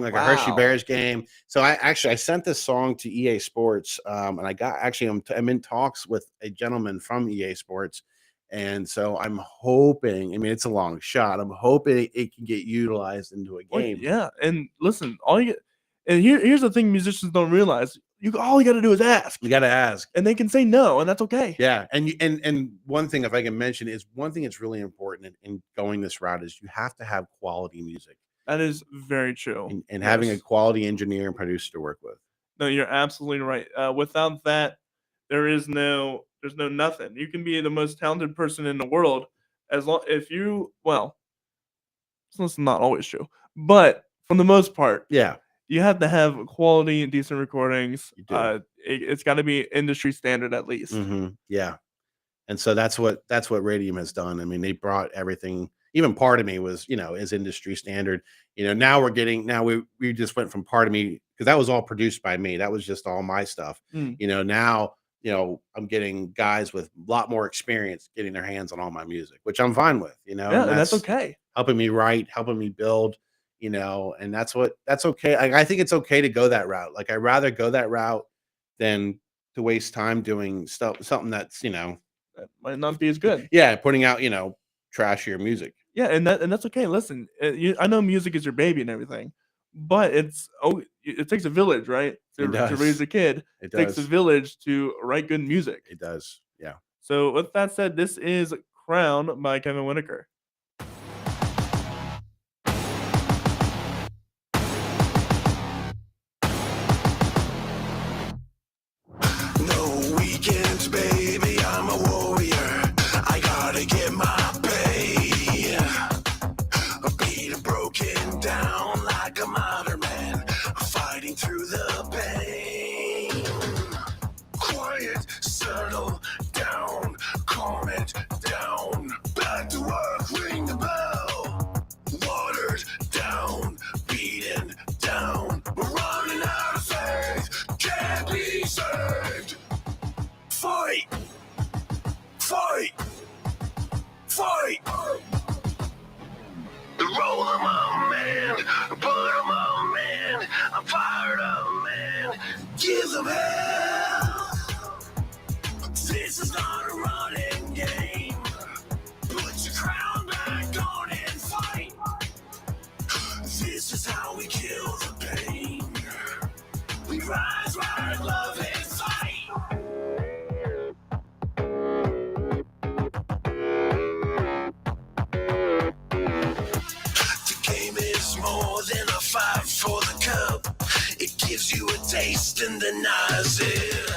like a Hershey Bears game. So I sent this song to EA Sports, and I'm in talks with a gentleman from EA Sports, and so I'm hoping. I mean, it's a long shot. I'm hoping it can get utilized into a game. Yeah, and listen, here's the thing: musicians don't realize. All you got to do is ask. You got to ask, and they can say no, and that's okay. Yeah, and one thing, if I can mention, is one thing that's really important in going this route is you have to have quality music. That is very true. And having a quality engineer and producer to work with. No, you're absolutely right. Without that, there's no nothing. You can be the most talented person in the world it's not always true, but for the most part, yeah. You have to have quality and decent recordings. You do. It's got to be industry standard at least. Mm-hmm. Yeah, and so that's what Radium has done. I mean, they brought everything. Even Part of Me was, is industry standard. Now we just went from Part of Me because that was all produced by me. That was just all my stuff. Now I'm getting guys with a lot more experience getting their hands on all my music, which I'm fine with. And that's okay. Helping me write, helping me build. And that's okay. I think it's okay to go that route. Like I'd rather go that route than to waste time doing something that's, that might not be as good. Yeah. Putting out, trashier music. Yeah. And that's okay. Listen, I know music is your baby and everything, but it takes a village, right? To raise a kid. It takes a village to write good music. It does. Yeah. So with that said, this is Crown by Kevin Whitaker. Baby, I'm a warrior. I gotta get my pay. Beat broken down like a modern man, fighting through the pain. Quiet, settle down, calm it down. Back to work, ring the bell. Watered down, beaten down. We're running out of faith, can't be saved. Fight! Fight! Fight! Roll 'em on, man. Put 'em on, man. I'm fired up, man. Give them hell. This is not a running game. Put your crown back on and fight. This is how we kill the pain. We rise, love, and fight. For the cup, it gives you a taste and denies it.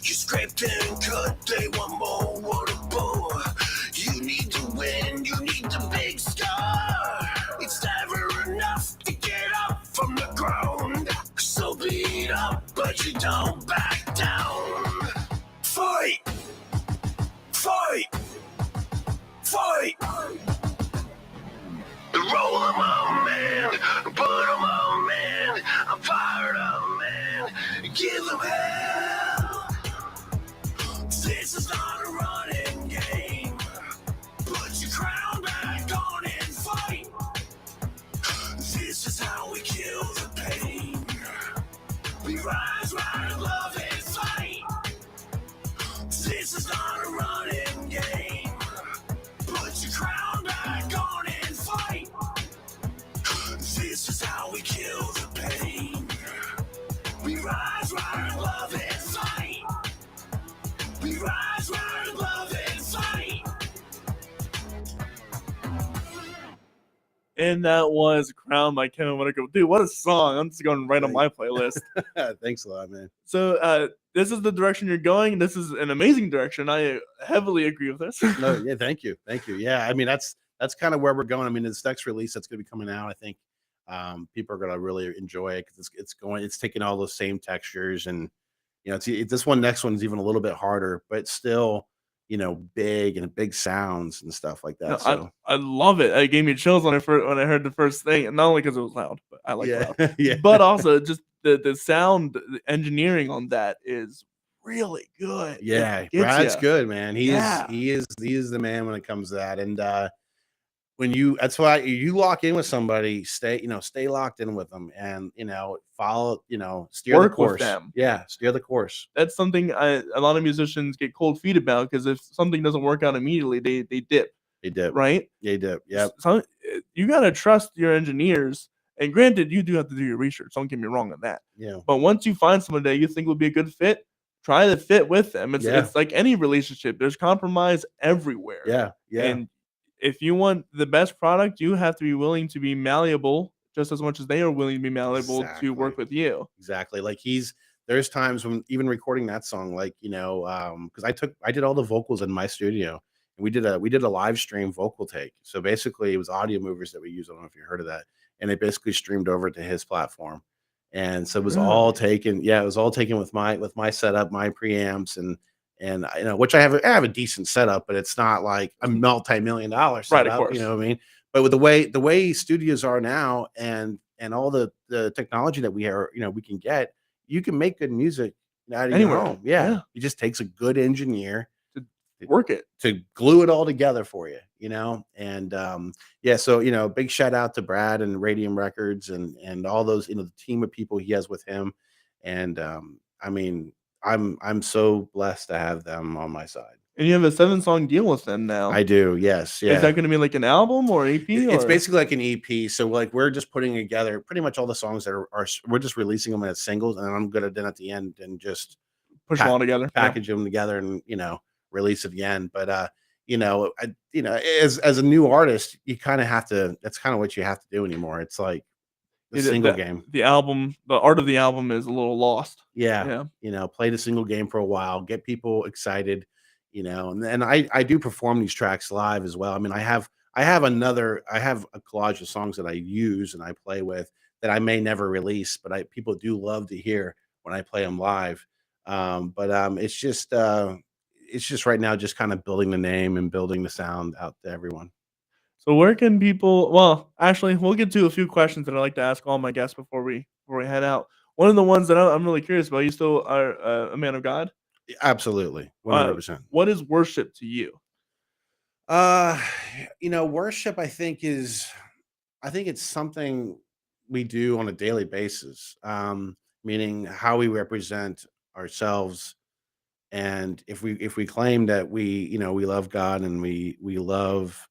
You scraped and cut, they want more, what a bore. You need to win, you need the big scar. It's never enough to get up from the ground. So beat up, but you don't back down. Fight! Fight! Fight! Roll 'em on, man. Put 'em on, man. I'm fired up, man. Give them hell. This is not a running game. Put your crown back on and fight. This is how we kill the pain. We rise, ride, love, and fight. This is not a running game. Put your crown back on and fight. This is how we kill the pain. We rise, ride, love, and fight. We rise, ride, love, and fight. And that was Crown by Kevin Whitaker. Dude, what a song. I'm just going right on my playlist. Thanks a lot, man. So this is the direction you're going. This is an amazing direction. I heavily agree with this. No, yeah, thank you. Yeah, I mean that's kind of where we're going. I mean, this next release that's going to be coming out, I think people are going to really enjoy it because it's taking all those same textures, and this next one's even a little bit harder, but still big sounds and stuff like that. No, So I love it. It gave me chills when I heard the first thing, and not only because it was loud, but I like yeah, loud. yeah, But also just the sound the engineering on that is really good. yeah. It gets Brad's ya. good, man. He Yeah. is the man when it comes to that. And that's why you lock in with somebody, stay locked in with them, and follow, steer Work the course. with them. Yeah, steer the course. That's something a lot of musicians get cold feet about, because if something doesn't work out immediately, they dip. They dip. Right? They dip. Yep. So you gotta trust your engineers. And granted, you do have to do your research. Don't get me wrong on that. Yeah. But once you find someone that you think would be a good fit, try to fit with them. Yeah. It's like any relationship. There's compromise everywhere. Yeah. Yeah. And if you want the best product, you have to be willing to be malleable just as much as they are willing to be malleable to work with you. Exactly. Like there's times when even recording that song, like, because I did all the vocals in my studio, and we did a live stream vocal take. So basically it was audio movers that we use. I don't know if you heard of that. And it basically streamed over to his platform. And so it was all taken. Yeah, it was all taken with my setup, my preamps, and which I have a decent setup, but it's not like a multi-million-dollar setup. Right, of course. You know what I mean? But with the way studios are now, and all the technology that we can get, you can make good music out of your home. Yeah. It just takes a good engineer to work it, to glue it all together for you, and so big shout out to Brad and Radium Records and all those, the team of people he has with him. And I mean, I'm so blessed to have them on my side. And you have a 7-song deal with them now. I do, yes. Yeah. Is that going to be like an album or EP? It's basically like an EP. So like we're just putting together pretty much all the songs that are we're just releasing them as singles, and I'm gonna then at the end and just push them all together, package them together, and release it again. But as a new artist, you kind of have to. That's kind of what you have to do anymore. It's like the single game. The album, the art of the album is a little lost. Yeah. Play the single game for a while, get people excited. And I do perform these tracks live as well. I mean, I have a collage of songs that I use and I play with that I may never release, but people do love to hear when I play them live. It's just right now just kind of building the name and building the sound out to everyone. So where can people? Well, actually, we'll get to a few questions that I like to ask all my guests before we head out. One of the ones that I'm really curious about. You still are a man of God? Absolutely, 100%. What is worship to you? Worship, I think it's something we do on a daily basis, meaning how we represent ourselves. And if we claim that we love God and we love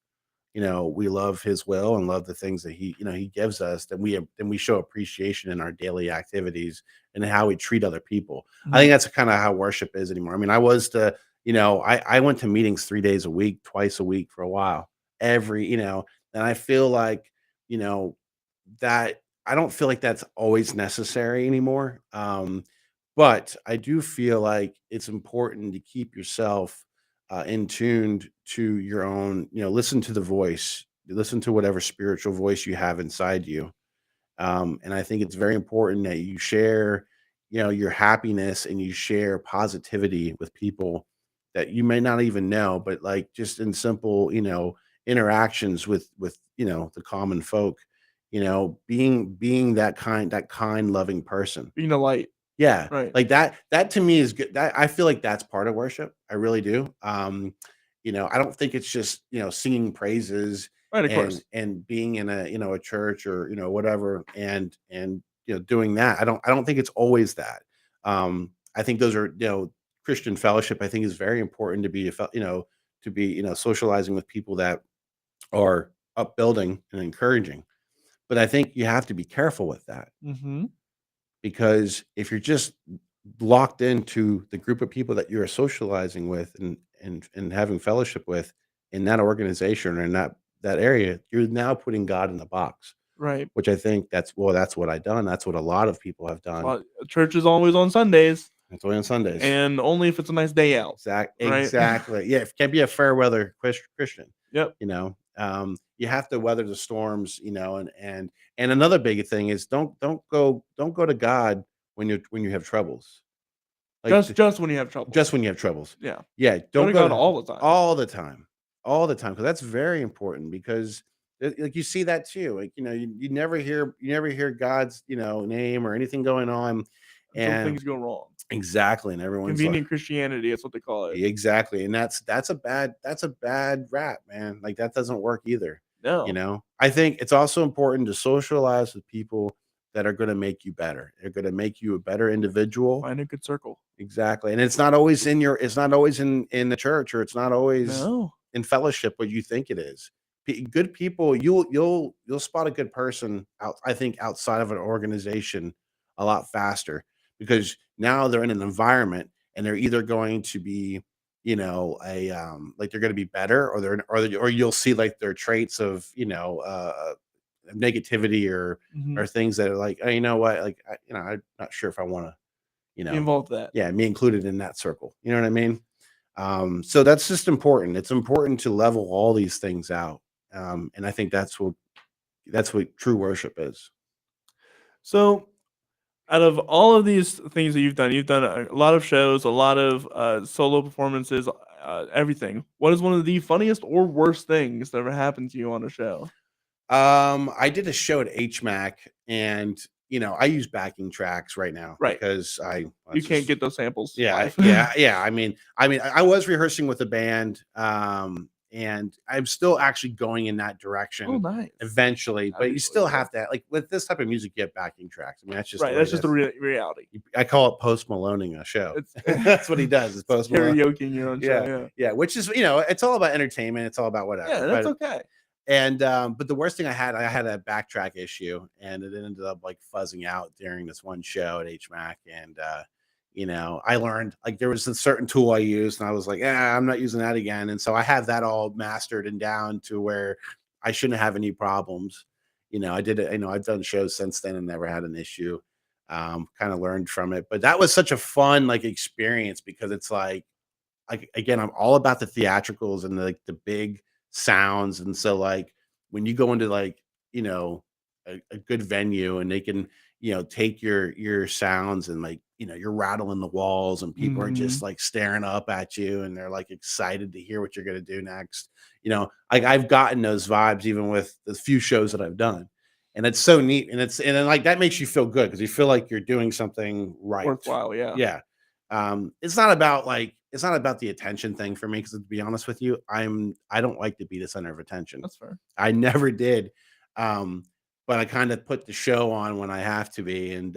his will and love the things that he gives us, then we show appreciation in our daily activities and how we treat other people. Mm-hmm. I think that's kind of how worship is anymore. I mean, I went to meetings 3 days a week, twice a week for a while, and I feel like, that I don't feel like that's always necessary anymore. But I do feel like it's important to keep yourself in tuned to your own, listen to the voice, listen to whatever spiritual voice you have inside you. And I think it's very important that you share, your happiness and you share positivity with people that you may not even know, but like just in simple, interactions with the common folk, being that kind, loving person. Being a light. Yeah, Right. like that to me is good. That I feel like that's part of worship. I really do. I don't think it's just, singing praises Right, of and course. being in a, a church or, whatever and doing that. I don't think it's always that. I think those are, Christian fellowship I think is very important to be to be, socializing with people that are upbuilding and encouraging. But I think you have to be careful with that Mm-hmm. because if you're just locked into the group of people that you're socializing with and having fellowship with in that organization or in that area, you're now putting God in the box, Right. which I think that's what I've done. That's what a lot of people have done. Well, church is always on Sundays, It's only on Sundays. and only if it's a nice day out. Right. Exactly. Yeah, it can't be a fair weather Christian. Yep. You have to weather the storms. And another big thing is don't go to God when you have troubles. Like Just when you have trouble. just when you have troubles. Yeah. Yeah, Go don't to go God to all the time. all the time because that's very important because like you see that too. Like you never hear God's name or anything going on, Until and things go wrong. exactly, and everyone's like Convenient Christianity, that's what they call it. exactly, and that's a bad rap, man. Like that doesn't work either. No. I think it's also important to socialize with people that are going to make you better. They're going to make you a better individual. Find a good circle. Exactly. And it's not always it's not always in the church or it's not always No. in fellowship what you think it is. Good people, you'll spot a good person out, I think, outside of an organization a lot faster because now they're in an environment and they're either going to be, a like they're going to be better or you'll see like their traits of, negativity Mhm. or things that are like, oh, you know what, like I'm not sure if I want to Be involved with that. yeah, me included in that circle. You know what I mean? So that's just important. It's important to level all these things out. And I think that's what true worship is. So, out of all of these things that you've done a lot of shows, a lot of solo performances, everything. What is one of the funniest or worst things that ever happened to you on a show? I did a show at HMAC and I use backing tracks right now Right. because You can't get those samples yeah, live. yeah. I was rehearsing with a band, and I'm still actually going in that Oh, direction nice. eventually. That'd But be you still really cool. have to like with this type of music, you have backing tracks. I mean, that's just Right. the way That's it just is. the reality. I call it Post Maloning a show. It's That's what he does. Is Post Malone. karaoke in your own show. Yeah, Yeah. yeah. Which is it's all about entertainment. It's all about whatever. Yeah, that's okay. And but the worst thing I had a backtrack issue, and it ended up like fuzzing out during this one show at HMAC. And I learned like there was a certain tool I used, and I was like, I'm not using that again. And so I have that all mastered and down to where I shouldn't have any problems. I did it. I've done shows since then and never had an issue. Kind of learned from it, but that was such a fun like experience because it's like again, I'm all about the theatricals and like the big sounds. And so like when you go into like, you know, a good venue and they can, take your sounds and like, you're rattling the walls and people are just Mhm. like staring up at you and they're like excited to hear what you're gonna do next. Like I've gotten those vibes even with the few shows that I've done. And it's so neat. And then like that makes you feel good because you feel like you're doing something right. Worthwhile. Yeah. Yeah. It's not about the attention thing for me because to be honest with you, I don't like to be the center of attention. That's fair. I never did. But I kind of put the show on when I have to be, and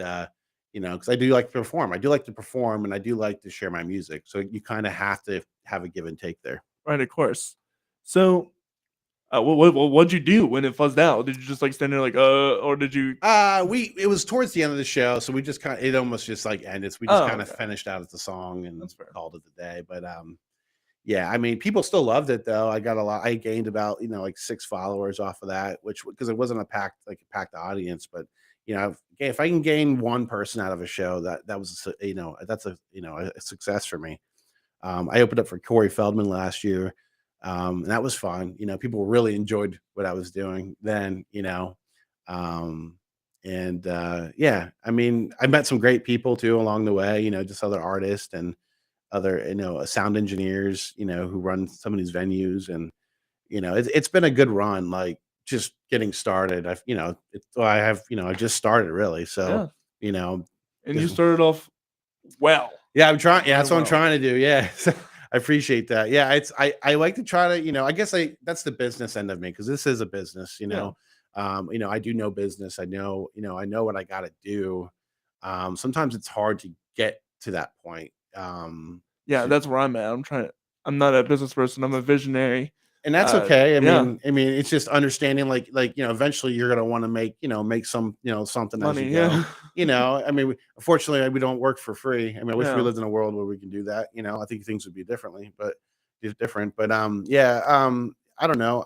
because I do like to perform. I do like to perform, and I do like to share my music. So you kind of have to have a give and take there. Right. Of course. So, what'd you do when it fuzzed out? Did you just like stand there like, or did you? It was towards the end of the show, so we just it almost just like ended. So we just kind of Okay. finished out the song and That's fair. called it the day. But yeah, I mean, people still loved it though. I gained about, like 6 followers off of that, which because it wasn't a packed audience, but if I can gain one person out of a show, that was that's a success for me. I opened up for Corey Feldman last year. And that was fun. People really enjoyed what I was doing then, and yeah, I mean, I met some great people too along the way, just other artists and other sound engineers who run some of these venues. And it's been a good run, like just getting started. I just started really. So Yeah. And you Yes. started off well. Yeah, I'm trying. Yeah, Very that's what I'm well. trying to do. Yeah. I appreciate that. Yeah, I like to try to, I guess that's the business end of me, because this is a business, Yeah. I do know business. I know what I gotta do. Sometimes it's hard to get to that point. Yeah, To that's where I'm at. I'm not a business person. I'm a visionary. And that's okay. Yeah. I mean, it's just understanding, like, eventually you're gonna want to make some, something as you Money. go. Yeah. I mean, unfortunately, we don't work for free. I mean, I wish we Yeah. lived in a world where we can do that. I think things would be differently, but it's different. But I don't know.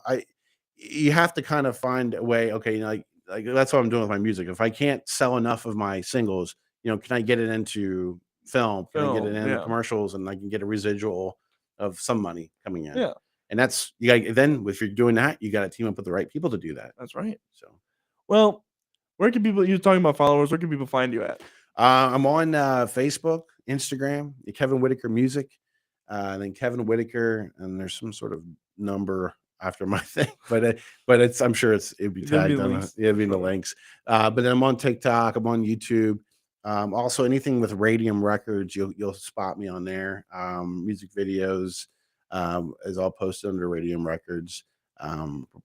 You have to kind of find a way. Okay, like that's what I'm doing with my music. If I can't sell enough of my singles, can I get it into film? Can I get it Film, in yeah. commercials, and I can get a residual of some money coming in? Yeah. And that's you got then if you're doing that, you got to team up with the right people to do that. That's right. So Well, where can people? You're talking about followers. Where can people find you at? I'm on Facebook, Instagram, Kevin Whitaker Music, and then Kevin Whitaker, and there's some sort of number after my thing, but it's I'm sure it'd be There'll be tagged on links, it'd be in the sure. links. But then I'm on TikTok, I'm on YouTube. Also anything with Radium Records, you'll spot me on there. Music videos is all posted under Radium Records.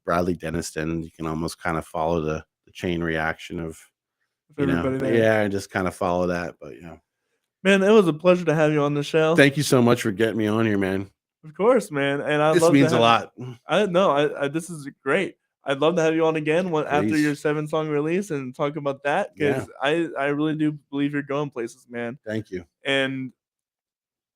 Bradley Denniston, you can almost kind of follow the chain reaction of Everybody there. yeah, and just kind of follow that. But Man, it was a pleasure to have you on the show. thank you so much for getting me on here, man. Of course, man. And I This love means to a have, lot. I know. I this is great. I'd love to have you on again after Please. your 7-song release and talk about that, because I really do believe you're going places, man. Thank you. And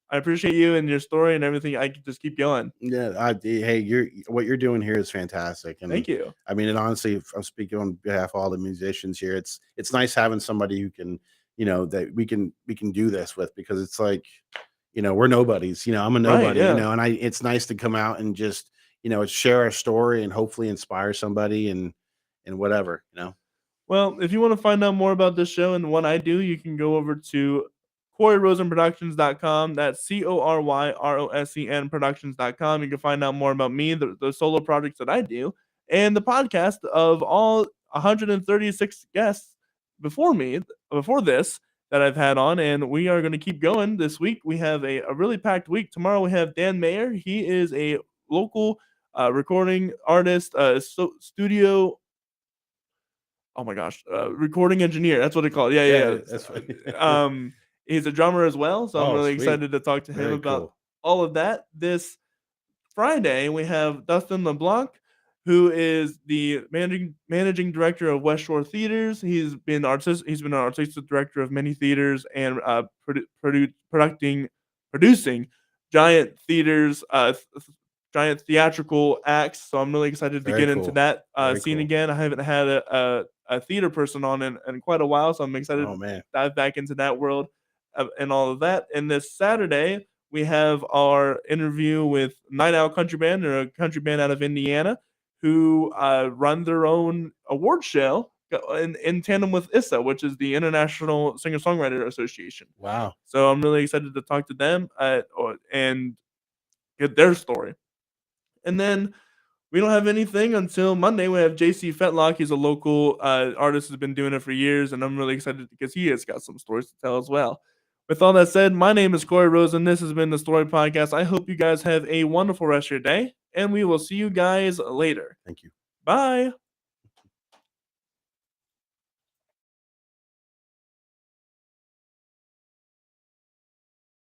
I appreciate you and your story and everything. I could just keep going. Yeah, hey, what you're doing here is fantastic, and Thank you. I mean, and honestly, if I'm speaking on behalf of all the musicians here, it's nice having somebody who can, that we can do this with, because it's like, we're nobodies. I'm a nobody. yeah. And it's nice to come out and just, share our story and hopefully inspire somebody and whatever. Well, if you want to find out more about this show and what I do, you can go over to CoreyRosenProductions.com. That's CorYROSEN Productions.com. You can find out more about me, the solo projects that I do, and the podcast of all 136 guests before this that I've had on. And we are going to keep going this week. We have a really packed week. Tomorrow we have Dan Mayer. He is a local recording artist, studio. Oh my gosh, recording engineer. That's what they call it. Yeah. That's funny. He's a drummer as well, so I'm Oh, really sweet. excited to talk to him Very about cool. all of that. This Friday, we have Dustin LeBlanc, who is the managing director of West Shore Theaters. He's been an artistic director of many theaters and producing giant theaters, giant theatrical acts. So I'm really excited to Very get into cool. that Very scene cool. again. I haven't had a theater person on in quite a while, so I'm excited Oh to man. dive back into that world and all of that. And this Saturday, we have our interview with Night Owl Country Band. They're a country band out of Indiana who run their own award show in tandem with ISSA, which is the International Singer-Songwriter Association. Wow. So I'm really excited to talk to them and get their story. And then we don't have anything until Monday. We have JC Fetlock. He's a local artist who's been doing it for years, and I'm really excited because he has got some stories to tell as well. With all that said, my name is Corey Rose, and this has been the Story Podcast. I hope you guys have a wonderful rest of your day, and we will see you guys later. Thank you. Bye.